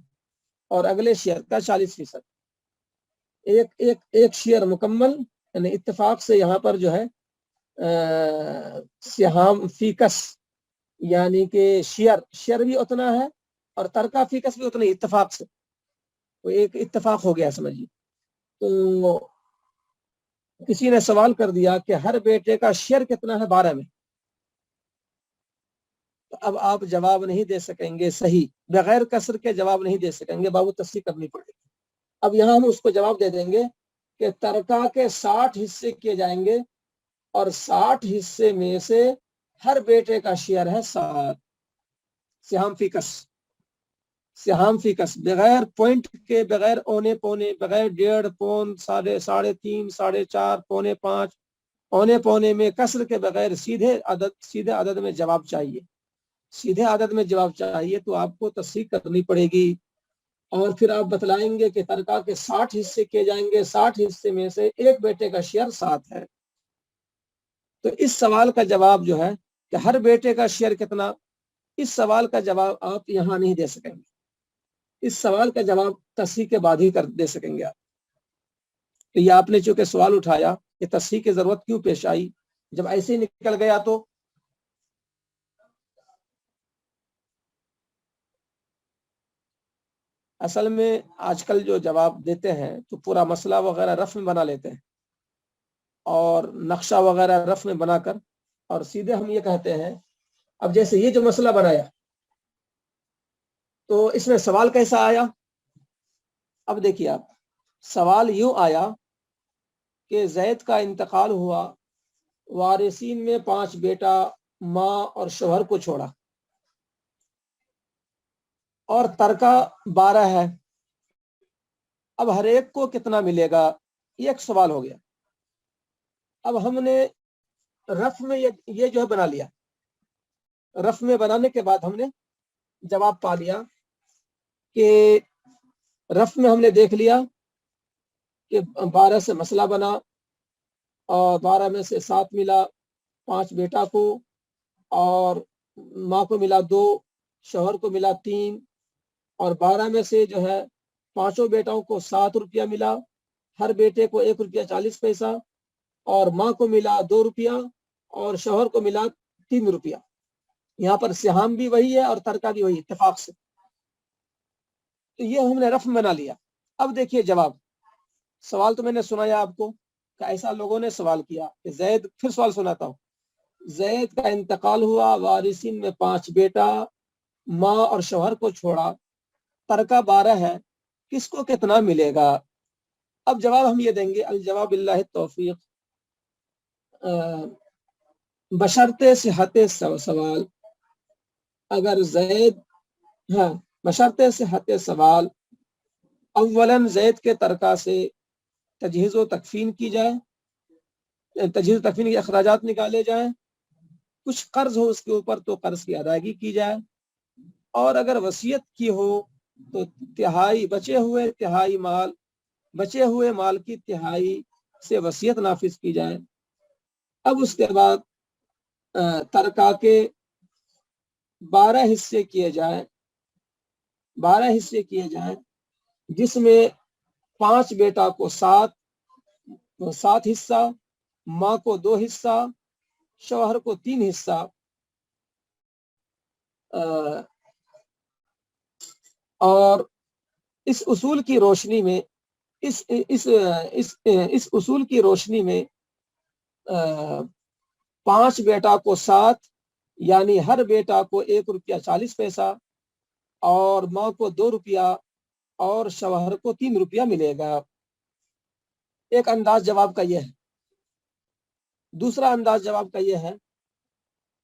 اور اگلے شیئر کا 40%. ایک شیئر مکمل، یعنی اتفاق سے یہاں پر جو ہے سہام فی کس، یعنی کہ شیئر بھی اتنا ہے اور ترکہ فی کس بھی اتنا ہی، اتفاق سے وہ ایک اتفاق ہو گیا سمجھیے. تو کسی نے سوال کر دیا کہ ہر بیٹے کا شیئر کتنا ہے 12 میں، تو اب آپ جواب نہیں دے سکیں گے صحیح، بغیر کسر کے جواب نہیں دے سکیں گے، بابو تصحیح کرنی پڑے گی. اب یہاں ہم اس کو جواب دے دیں گے کہ ترکہ کے 60 حصے کیے جائیں گے اور 60 حصے میں سے ہر بیٹے کا شیئر ہے 7. سہام فی کس، سہام فی کس، بغیر پوائنٹ کے، بغیر اونے پونے، بغیر 1.5 پون، 3.5 4.5 پونے 5، اونے پونے میں کسر کے بغیر سیدھے عدد میں جواب چاہیے. سیدھے عدد میں جواب چاہیے تو آپ کو تصحیح کرنی پڑے گی، اور پھر آپ بتلائیں گے کہ ترکہ کے 60 حصے کیے جائیں گے، 60 حصے میں سے ایک بیٹے کا شیئر 7 ہے. تو اس سوال کا جواب جو ہے کہ ہر بیٹے کا شیئر کتنا، اس سوال کا جواب آپ یہاں نہیں دے سکیں گے. اس سوال کا جواب تصحیح کے بعد ہی دے سکیں گے آپ. تو یہ آپ نے چونکہ سوال اٹھایا کہ تصحیح کی ضرورت کیوں پیش آئی، جب ایسے ہی نکل گیا تو اصل میں آج کل جو جواب دیتے ہیں تو پورا مسئلہ وغیرہ رف میں بنا لیتے ہیں اور نقشہ وغیرہ رف میں بنا کر، اور سیدھے ہم یہ کہتے ہیں، اب جیسے یہ جو مسئلہ بنایا تو اس میں سوال کیسا آیا؟ اب دیکھیے آپ، سوال یوں آیا کہ زید کا انتقال ہوا، وارثین میں 5 بیٹا، ماں اور شوہر کو چھوڑا، اور ترکہ 12 ہے. اب ہر ایک کو کتنا ملے گا، یہ ایک سوال ہو گیا. اب ہم نے رف میں یہ جو ہے بنا لیا، رف میں بنانے کے بعد ہم نے جواب پا لیا کہ رف میں ہم نے دیکھ لیا کہ 12 سے مسئلہ بنا، اور 12 میں سے 7 ملا 5 بیٹا کو، اور ماں کو ملا 2، شوہر کو ملا 3، اور 12 میں سے جو ہے 5 بیٹاؤں کو 7 روپیہ ملا، ہر بیٹے کو 1 روپیہ 40 پیسہ، اور ماں کو ملا 2 روپیہ اور شوہر کو ملا 3 روپیہ. یہاں پر سہام بھی وہی ہے اور ترکہ بھی وہی، اتفاق سے. تو یہ ہم نے رف میں بنا لیا. اب دیکھیے جواب، سوال تو میں نے سنایا آپ کو کہ ایسا لوگوں نے سوال کیا کہ زید، پھر سوال سناتا ہوں، زید کا انتقال ہوا، وارثین میں 5 بیٹا، ماں اور شوہر کو چھوڑا، ترکہ 12 ہے، کس کو کتنا ملے گا؟ اب جواب ہم یہ دیں گے، الجواب باللہ التوفیق، بشرطِ صحت سوال، اگر زید، ہاں بشرطِ صحت سوال، اولاً زید کے ترکہ سے تجہیز و تکفین کی جائے، تجہیز و تکفین کے اخراجات نکالے جائیں، کچھ قرض ہو اس کے اوپر تو قرض کی ادائیگی کی جائے، اور اگر وصیت کی ہو تو تہائی بچے ہوئے مال کی تہائی سے وصیت نافذ کی جائے۔ اب اس کے بعد ترکہ کے 12 حصے کیے جائیں جس میں 5 بیٹا کو 7 حصہ، ماں کو 2 حصہ، شوہر کو 3 حصہ، اور اس اصول کی روشنی میں اس اصول کی روشنی میں 5 بیٹا کو 7 یعنی ہر بیٹا کو 1 روپیہ 40 پیسہ، اور ماں کو 2 روپیہ اور شوہر کو 3 روپیہ ملے گا۔ ایک انداز جواب کا یہ ہے۔ دوسرا انداز جواب کا یہ ہے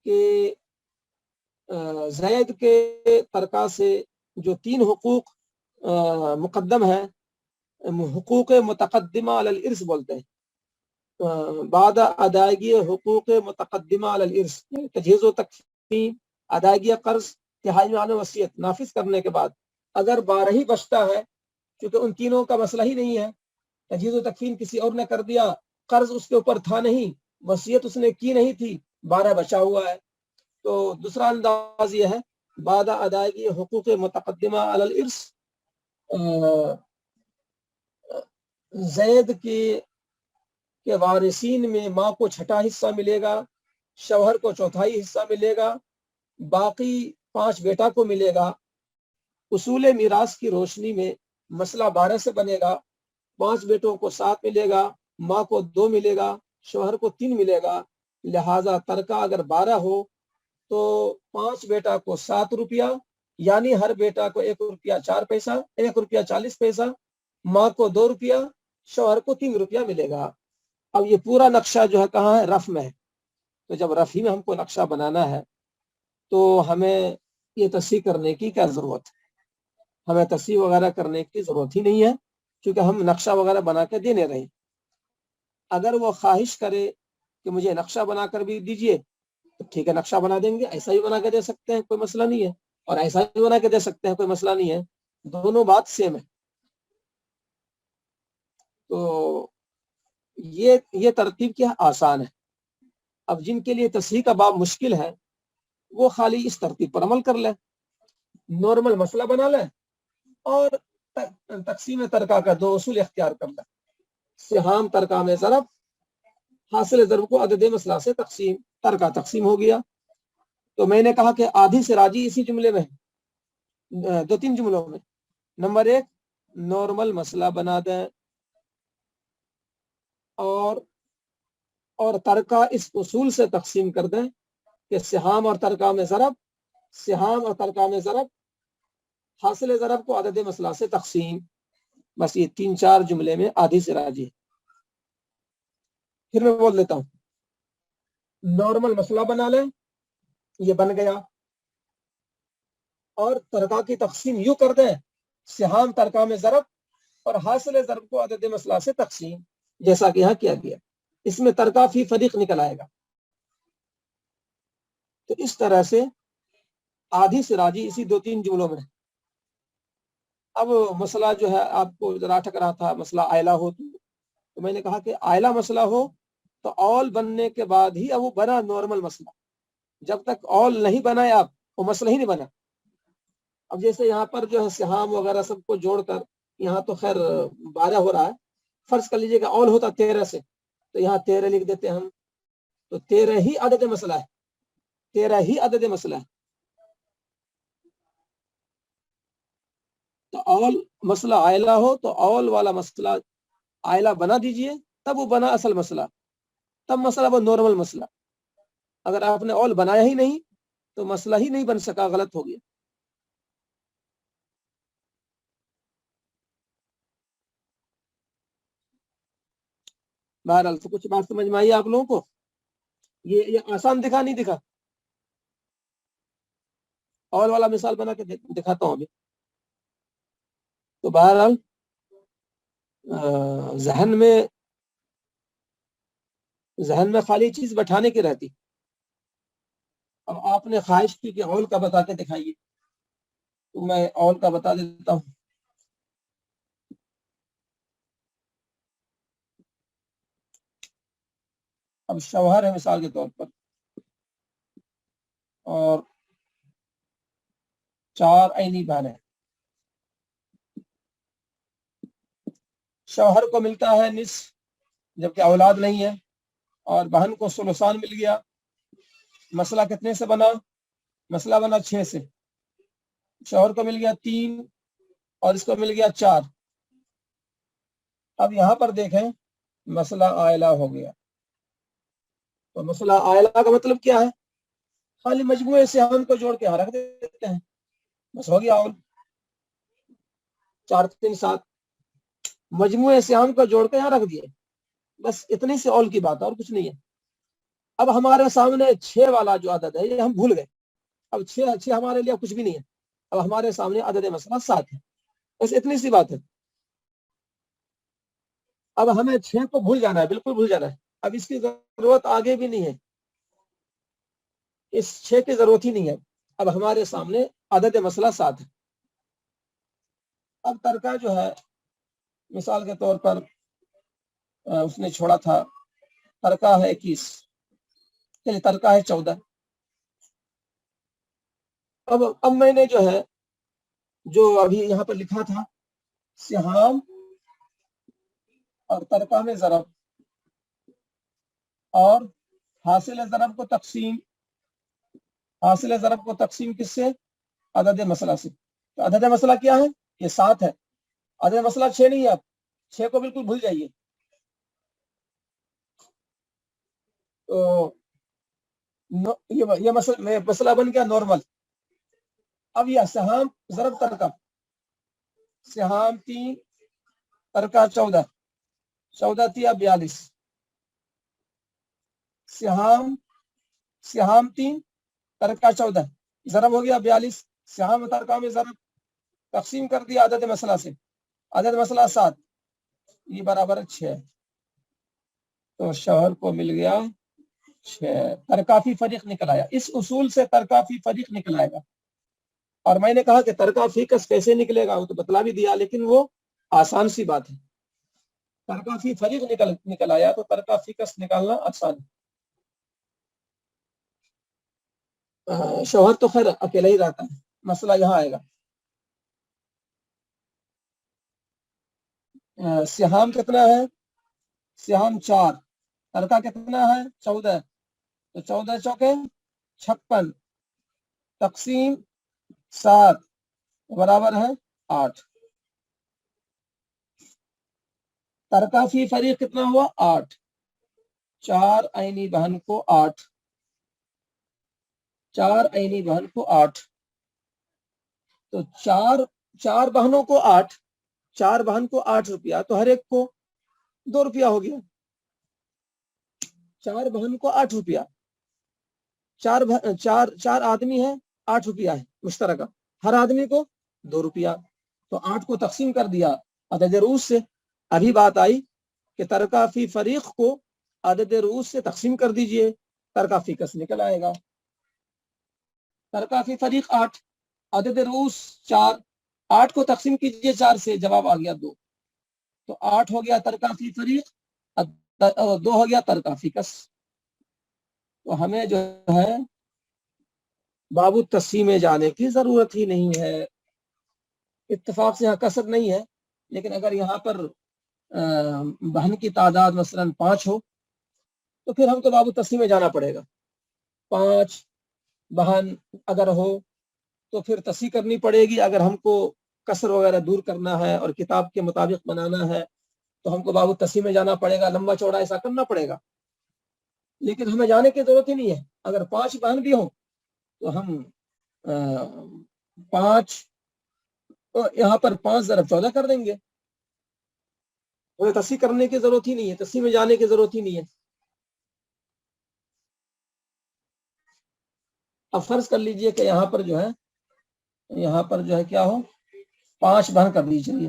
کہ زید کے ترکہ سے جو 3 حقوق مقدم ہے، حقوق متقدمہ علی الارث بولتے ہیں، بعد ادائیگی حقوق متقدمہ علی الارث، تجہیز و تکفین، ادائیگی قرض، تہائی مال و وصیت نافذ کرنے کے بعد اگر 12 ہی بچتا ہے، کیونکہ ان تینوں کا مسئلہ ہی نہیں ہے، تجہیز و تکفین کسی اور نے کر دیا، قرض اس کے اوپر تھا نہیں، وصیت اس نے کی نہیں تھی، 12 بچا ہوا ہے، تو دوسرا انداز یہ ہے بعد ادائیگی حقوق متقدمہ علی الارث، زید کے وارثین میں ماں کو 6واں حصہ ملے گا، شوہر کو 4تھائی حصہ ملے گا، باقی 5 بیٹا کو ملے گا۔ اصول میراث کی روشنی میں مسئلہ 12 سے بنے گا، 5 بیٹوں کو 7 ملے گا، ماں کو 2 ملے گا، شوہر کو 3 ملے گا، لہذا ترکہ اگر 12 ہو تو 5 بیٹا کو 7 روپیہ یعنی ہر بیٹا کو 1 روپیہ 4 پیسہ، 1 روپیہ 40 پیسہ، ماں کو 2 روپیہ، شوہر کو 3 روپیہ ملے گا۔ اب یہ پورا نقشہ جو ہے کہاں ہے؟ رف میں ہے۔ تو جب رف ہی میں ہم کو نقشہ بنانا ہے تو ہمیں یہ تصحیح کرنے کی کیا ضرورت ہے؟ ہمیں تصحیح وغیرہ کرنے کی ضرورت ہی نہیں ہے، کیونکہ ہم نقشہ وغیرہ بنا کے دینے رہے۔ اگر وہ خواہش کرے کہ مجھے نقشہ بنا کر بھی دیجئے تو ٹھیک ہے، نقشہ بنا دیں گے، ایسا ہی بنا کے دے سکتے ہیں، کوئی مسئلہ نہیں ہے، اور ایسا ہی بنا کے دے سکتے ہیں، کوئی مسئلہ نہیں ہے، دونوں بات سیم ہے۔ تو یہ ترتیب کیا آسان ہے۔ اب جن کے لیے تصحیح کا باب مشکل ہے وہ خالی اس ترتیب پر عمل کر لیں، نارمل مسئلہ بنا لیں اور تقسیم ترکہ کا 2 اصول اختیار کر لیں۔ سہام ترکہ میں ضرب، حاصل ضرب کو عدد مسئلہ سے تقسیم، ترکہ تقسیم ہو گیا۔ تو میں نے کہا کہ آدھی سے راجی اسی جملے میں ہے، 2-3 جملوں میں۔ نمبر 1 نارمل مسئلہ بنا دیں اور ترکہ اس اصول سے تقسیم کر دیں کہ سہام اور ترکہ میں ضرب، سہام اور ترکہ میں ضرب، حاصل ضرب کو عدد مسئلہ سے تقسیم۔ بس یہ 3-4 جملے میں آدھی سے راجی ہے۔ پھر میں بول دیتا ہوں، نارمل مسئلہ بنا لیں، یہ بن گیا، اور ترکہ کی تقسیم یوں کر دیں، سہام ترکہ میں ضرب اور حاصل ضرب کو عدد مسئلہ سے تقسیم، جیسا کہ یہاں کیا گیا۔ اس میں ترکہ فی فریق نکل آئے گا۔ تو اس طرح سے آدھی سے راجی اسی 2-3 جملوں میں۔ اب مسئلہ جو ہے آپ کو ذرا اٹک رہا تھا، مسئلہ آئلہ ہو تو میں نے کہا کہ آئلہ مسئلہ ہو تو اول بننے کے بعد ہی اب وہ بنا نارمل مسئلہ، جب تک اول نہیں بنائے آپ وہ مسئلہ ہی نہیں بنا۔ اب جیسے یہاں پر جو ہے سہام وغیرہ سب کو جوڑ کر یہاں تو خیر 12 ہو رہا ہے، فرض کر لیجیے کہ اول ہوتا 13 سے، تو یہاں 13 لکھ دیتے ہم، تو 13 ہی عدد مسئلہ ہے، 13 ہی عدد مسئلہ ہے۔ تو اول مسئلہ آئلہ ہو تو اول والا مسئلہ آئلہ بنا دیجئے، تب وہ بنا اصل مسئلہ، تب مسئلہ وہ نارمل مسئلہ۔ اگر آپ نے اول بنایا ہی نہیں تو مسئلہ ہی نہیں بن سکا، غلط ہو گیا۔ بہرحال تو کچھ بات سمجھ میں آئی آپ لوگوں کو؟ یہ آسان دکھا نہیں دکھا؟ اول والا مثال بنا کے دکھاتا ہوں ابھی۔ تو بہرحال ذہن میں خالی چیز بٹھانے کی رہتی. اب آپ نے خواہش کی کہ اول کا بتا کے دکھائیے، تو میں اول کا بتا دیتا ہوں. اب شوہر ہے مثال کے طور پر، اور 4 عینی بہن ہیں. شوہر کو ملتا ہے نصف جبکہ اولاد نہیں ہے، اور بہن کو ثلثان مل گیا. مسئلہ کتنے سے بنا؟ مسئلہ بنا 6 سے. شوہر کو مل گیا 3 اور اس کو مل گیا 4. اب یہاں پر دیکھیں مسئلہ عائلہ ہو گیا. تو مسئلہ عائلہ کا مطلب کیا ہے؟ خالی مجموعے سے ہم کو جوڑ کے یہاں رکھ دیتے ہیں، بس ہو گیا اول. 4 3 7 مجموعے سے ہم کو جوڑ کے یہاں رکھ دیے، بس اتنی سی اول کی بات ہے اور کچھ نہیں ہے. اب ہمارے سامنے 6 والا جو عدد ہے یہ ہم بھول گئے. اب 6 ہمارے لیے کچھ بھی نہیں ہے. اب ہمارے سامنے عدد مسئلہ 7 ہے، بس اتنی سی بات ہے. اب ہمیں 6 کو بھول جانا ہے، بالکل بھول جانا ہے. اب اس کی ضرورت آگے بھی نہیں ہے، اس 6 کی ضرورت ہی نہیں ہے. اب ہمارے سامنے عدد مسئلہ 7 ہے. اب ترکہ جو ہے مثال کے طور پر اس نے چھوڑا تھا، ترکہ ہے 21، یعنی ترکہ ہے 14. اب میں نے جو ہے جو ابھی یہاں پر لکھا تھا سہام اور ترکہ میں ضرب اور حاصل ضرب کو تقسیم، حاصل ضرب کو تقسیم کس سے؟ عدد مسئلہ سے. تو عدد مسئلہ کیا ہے؟ یہ 7 ہے. عدد مسئلہ 6 نہیں ہے. اب 6 کو بالکل بھول جائیے. تو یہ مسئلہ بن گیا نارمل. اب یہ سہام ضرب ترکہ، سہام 3 ترکہ 14، 14 تیا 42. سہام 3 ترکہ 14 ضرب ہو گیا 42. سہام ترکہ میں ضرب تقسیم کر دیا عدد مسئلہ سے، عدد مسئلہ 7، یہ برابر 6. تو شوہر کو مل گیا 6. ترکافی فریق نکل آیا. اس اصول سے ترکافی فریق نکل آئے گا. اور میں نے کہا کہ ترکافی کس کیسے نکلے گا وہ تو بتلا بھی دیا، لیکن وہ آسان سی بات ہے. ترکافی فریق نکل آیا تو ترکافی کس نکالنا آسان ہے. شوہر تو خیر اکیلا ہی رہتا ہے. مسئلہ یہاں آئے گا. سہام کتنا ہے؟ سہام 4، ترکہ کتنا ہے؟ 14. تو 14 چوکے 56 تقسیم 7 برابر ہے 8. ترکافی فریق کتنا ہوا؟ 8. 4 عینی بہن کو 8، 4 عینی بہن کو 8. تو 4 بہنوں کو 8، 4 بہن کو 8 روپیہ، تو ہر ایک کو 2 روپیہ ہو گیا. 4 بہن کو 8 روپیہ، 4 آدمی ہیں، 8 روپیہ ہے مشترکہ، ہر آدمی کو 2 روپیہ. تو 8 کو تقسیم کر دیا عدد رؤوس سے. ابھی بات آئی کہ ترکہ فی فریق کو عدد رؤوس سے تقسیم کر دیجئے، ترکہ فی کس نکل آئے گا. ترکہ فی فریق 8، عدد رؤوس 4، 8 کو تقسیم کیجئے 4 سے، جواب آ گیا 2. تو 8 ہو گیا ترکہ فی فریق، 2 ہو گیا ترکہ فی کس. تو ہمیں جو ہے باب التقسیم میں جانے کی ضرورت ہی نہیں ہے. اتفاق سے یہاں کسر نہیں ہے، لیکن اگر یہاں پر بہن کی تعداد مثلا 5 ہو تو پھر ہم کو باب التقسیم میں جانا پڑے گا. 5 بہن اگر ہو تو پھر تصحیح کرنی پڑے گی. اگر ہم کو کسر وغیرہ دور کرنا ہے اور کتاب کے مطابق بنانا ہے تو ہم کو باب التقسیم میں جانا پڑے گا، لمبا چوڑا ایسا کرنا پڑے گا. لیکن ہمیں جانے کی ضرورت ہی نہیں ہے. اگر 5 بہن بھی ہوں تو ہم 5 یہاں پر 5 ضرب 14 کر دیں گے. تصحیح کرنے کی ضرورت ہی نہیں ہے، تصحیح میں جانے کی ضرورت ہی نہیں ہے. اب فرض کر لیجئے کہ یہاں پر جو ہے کیا ہو 5 بہن کر دیجیے.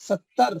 70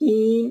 3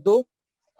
2,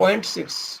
0.6,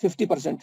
50%।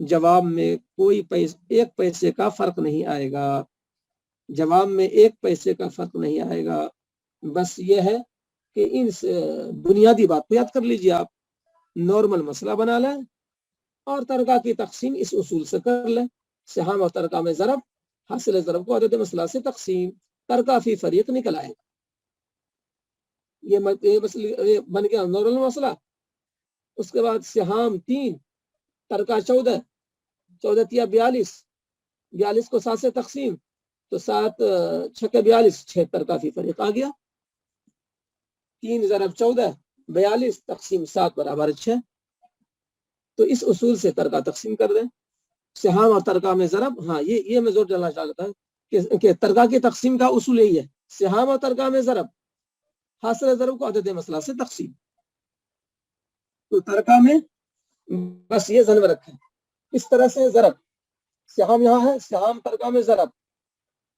جواب میں کوئی ایک پیسے کا فرق نہیں آئے گا، جواب میں ایک پیسے کا فرق نہیں آئے گا. بس یہ ہے کہ ان بنیادی بات کو یاد کر لیجیے، آپ نارمل مسئلہ بنا لیں اور ترکہ کی تقسیم اس اصول سے کر لیں. سہام اور ترکہ میں ضرب، حاصل ضرب کو عدد مسئلہ سے تقسیم، ترکہ فی فریق نکل آئے گا. یہ بن گیا نارمل مسئلہ. اس کے بعد سہام 3، ترکہ 14، 14 تیا 42، 42 کو 7 سے تقسیم تو 7 چھکے 42، 6 ترکہ فی فریق آ گیا. 3 ضرب 14 42 تقسیم 7 برابر 6. تو اس اصول سے ترکہ تقسیم کر دیں. سہام اور ترکہ میں ضرب، ہاں یہ میں زور ڈالنا چاہتا ہوں کہ ترکہ کی تقسیم کا اصول یہی ہے، سہام اور ترکہ میں ضرب، حاصل ضرب کو عدد مسئلہ سے تقسیم. تو ترکہ میں بس یہ ذہن میں رکھیں، اس طرح سے ضرب، سہام یہاں ہے، سہام ترکہ میں ضرب،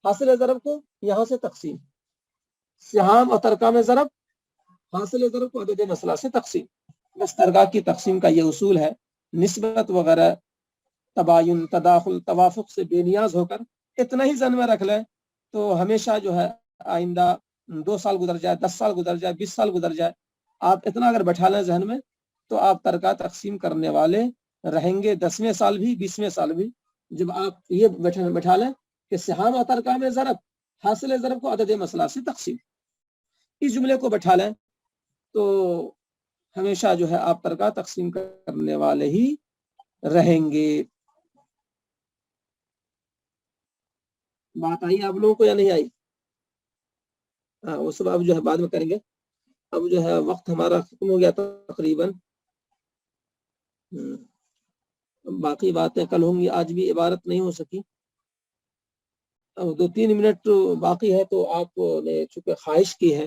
حاصل ضرب کو یہاں سے تقسیم، سہام اور ترکہ میں ضرب، حاصل ضرب کو عدد مسئلہ سے تقسیم. بس ترکہ کی تقسیم کا یہ اصول ہے. نسبت وغیرہ، تباین، تداخل، توافق سے بے نیاز ہو کر اتنا ہی ذہن میں رکھ لیں تو ہمیشہ جو ہے آئندہ 2 سال گزر جائے، 10 سال گزر جائے، 20 سال گزر جائے، آپ اتنا اگر بٹھا لیں ذہن میں تو آپ ترکہ تقسیم کرنے والے رہیں گے 10ویں سال بھی، 20ویں سال بھی. جب آپ یہ بٹھا لیں کہ سہام اور ترکہ میں ضرب، حاصل ضرب کو عدد مسئلہ سے تقسیم، اس جملے کو بٹھا لیں تو ہمیشہ جو ہے آپ ترکہ تقسیم کرنے والے ہی رہیں گے. بات آئی آپ لوگوں کو یا نہیں آئی؟ ہاں وہ سب اب جو ہے بعد میں کریں گے. اب جو ہے وقت ہمارا ختم ہو گیا تقریباً. باقی باتیں کل ہوں گی، آج بھی عبارت نہیں ہو سکی. اب 2-3 منٹ باقی ہے تو آپ نے چونکہ خواہش کی ہے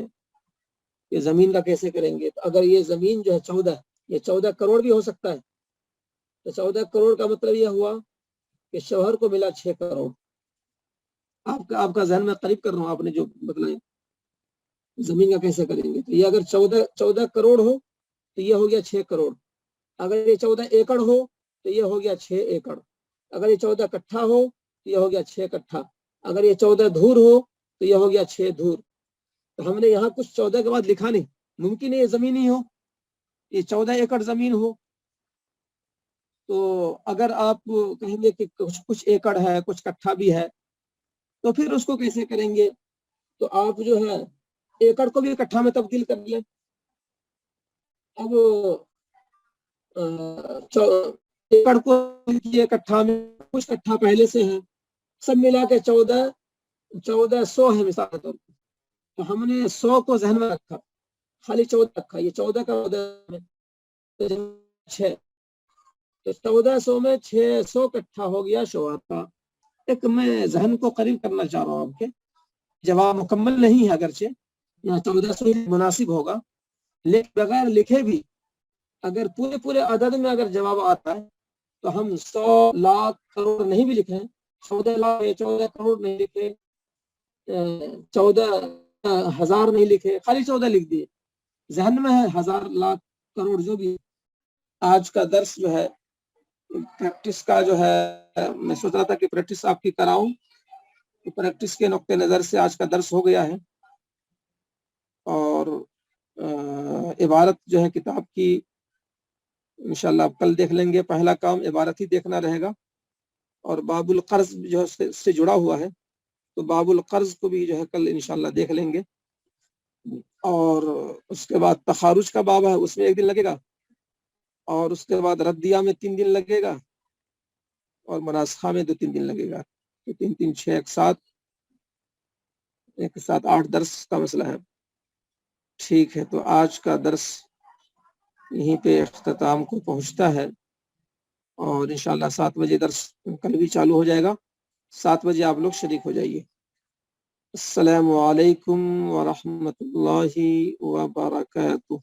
کہ زمین کا کیسے کریں گے، تو اگر یہ زمین جو ہے 14 کروڑ بھی ہو سکتا ہے، تو 14 کروڑ کا مطلب یہ ہوا کہ شوہر کو ملا 6 کروڑ. آپ کا ذہن میں قریب کر رہا ہوں، آپ نے جو بتلائے زمین کا کیسے کریں گے. تو یہ اگر 14 کروڑ ہو تو یہ ہو گیا 6 کروڑ. اگر یہ 14 ایکڑ ہو تو یہ ہو گیا 6 ایکڑ. اگر یہ 14 کٹھا ہو تو یہ ہو گیا 6 کٹھا. اگر یہ 14 دھور ہو تو یہ ہو گیا 6 دھور. تو ہم نے یہاں کچھ 14 کے بعد لکھا نہیں، ممکن ہے یہ زمین ہی ہو، یہ 14 ایکڑ زمین ہو. تو اگر آپ کہیں گے کہ کچھ ایکڑ ہے، کچھ کٹھا بھی ہے، تو پھر اس کو کیسے کریں گے؟ تو آپ جو ہے ایکڑ کو بھی کٹھا میں تبدیل کر لیں. اب ایکڑ کو کٹھا میں، کچھ کٹھا پہلے سے ہے، سب ملا کے 1400 ہے مثال کے طور پر. تو ہم نے 100 کو ذہن میں رکھا، خالی 14 رکھا، یہ 14 کا 6، تو 1400 میں 600 کٹھا ہو گیا شوہر کا. ایک میں ذہن کو قریب کرنا چاہ رہا ہوں آپ کے، جواب مکمل نہیں ہے اگرچہ، یہاں 1400 مناسب ہوگا، لیکن بغیر لکھے بھی اگر پورے عدد میں اگر جواب آتا ہے تو ہم 100 لاکھ کروڑ نہیں بھی لکھیں، 14 کروڑ نہیں لکھے، 14,000 نہیں لکھے، خالی 14 لکھ دیے، ذہن میں ہے 1000 لاکھ کروڑ جو بھی. آج کا درس جو ہے پریکٹس کا جو ہے، میں سوچ رہا تھا کہ پریکٹس آپ کی کراؤں، تو پریکٹس کے نقطۂ نظر سے آج کا درس ہو گیا ہے. اور عبارت جو ہے کتاب کی انشاءاللہ آپ کل دیکھ لیں گے. پہلا کام عبارت ہی دیکھنا رہے گا، اور باب القرض جو ہے اس سے جڑا ہوا ہے، تو باب القرض کو بھی جو ہے کل انشاءاللہ دیکھ لیں گے. اور اس کے بعد تخارج کا باب ہے، اس میں 1 دن لگے گا، اور اس کے بعد ردیہ میں 3 دن لگے گا، اور مناسخہ میں 2-3 دن لگے گا. تو 3 6 ایک ساتھ 8 درس کا مسئلہ ہے. ٹھیک ہے، تو آج کا درس یہیں پہ اختتام کو پہنچتا ہے، اور انشاءاللہ 7 بجے درس کل بھی چالو ہو جائے گا. 7 بجے آپ لوگ شریک ہو جائیے. السلام علیکم ورحمۃ اللہ وبرکاتہ.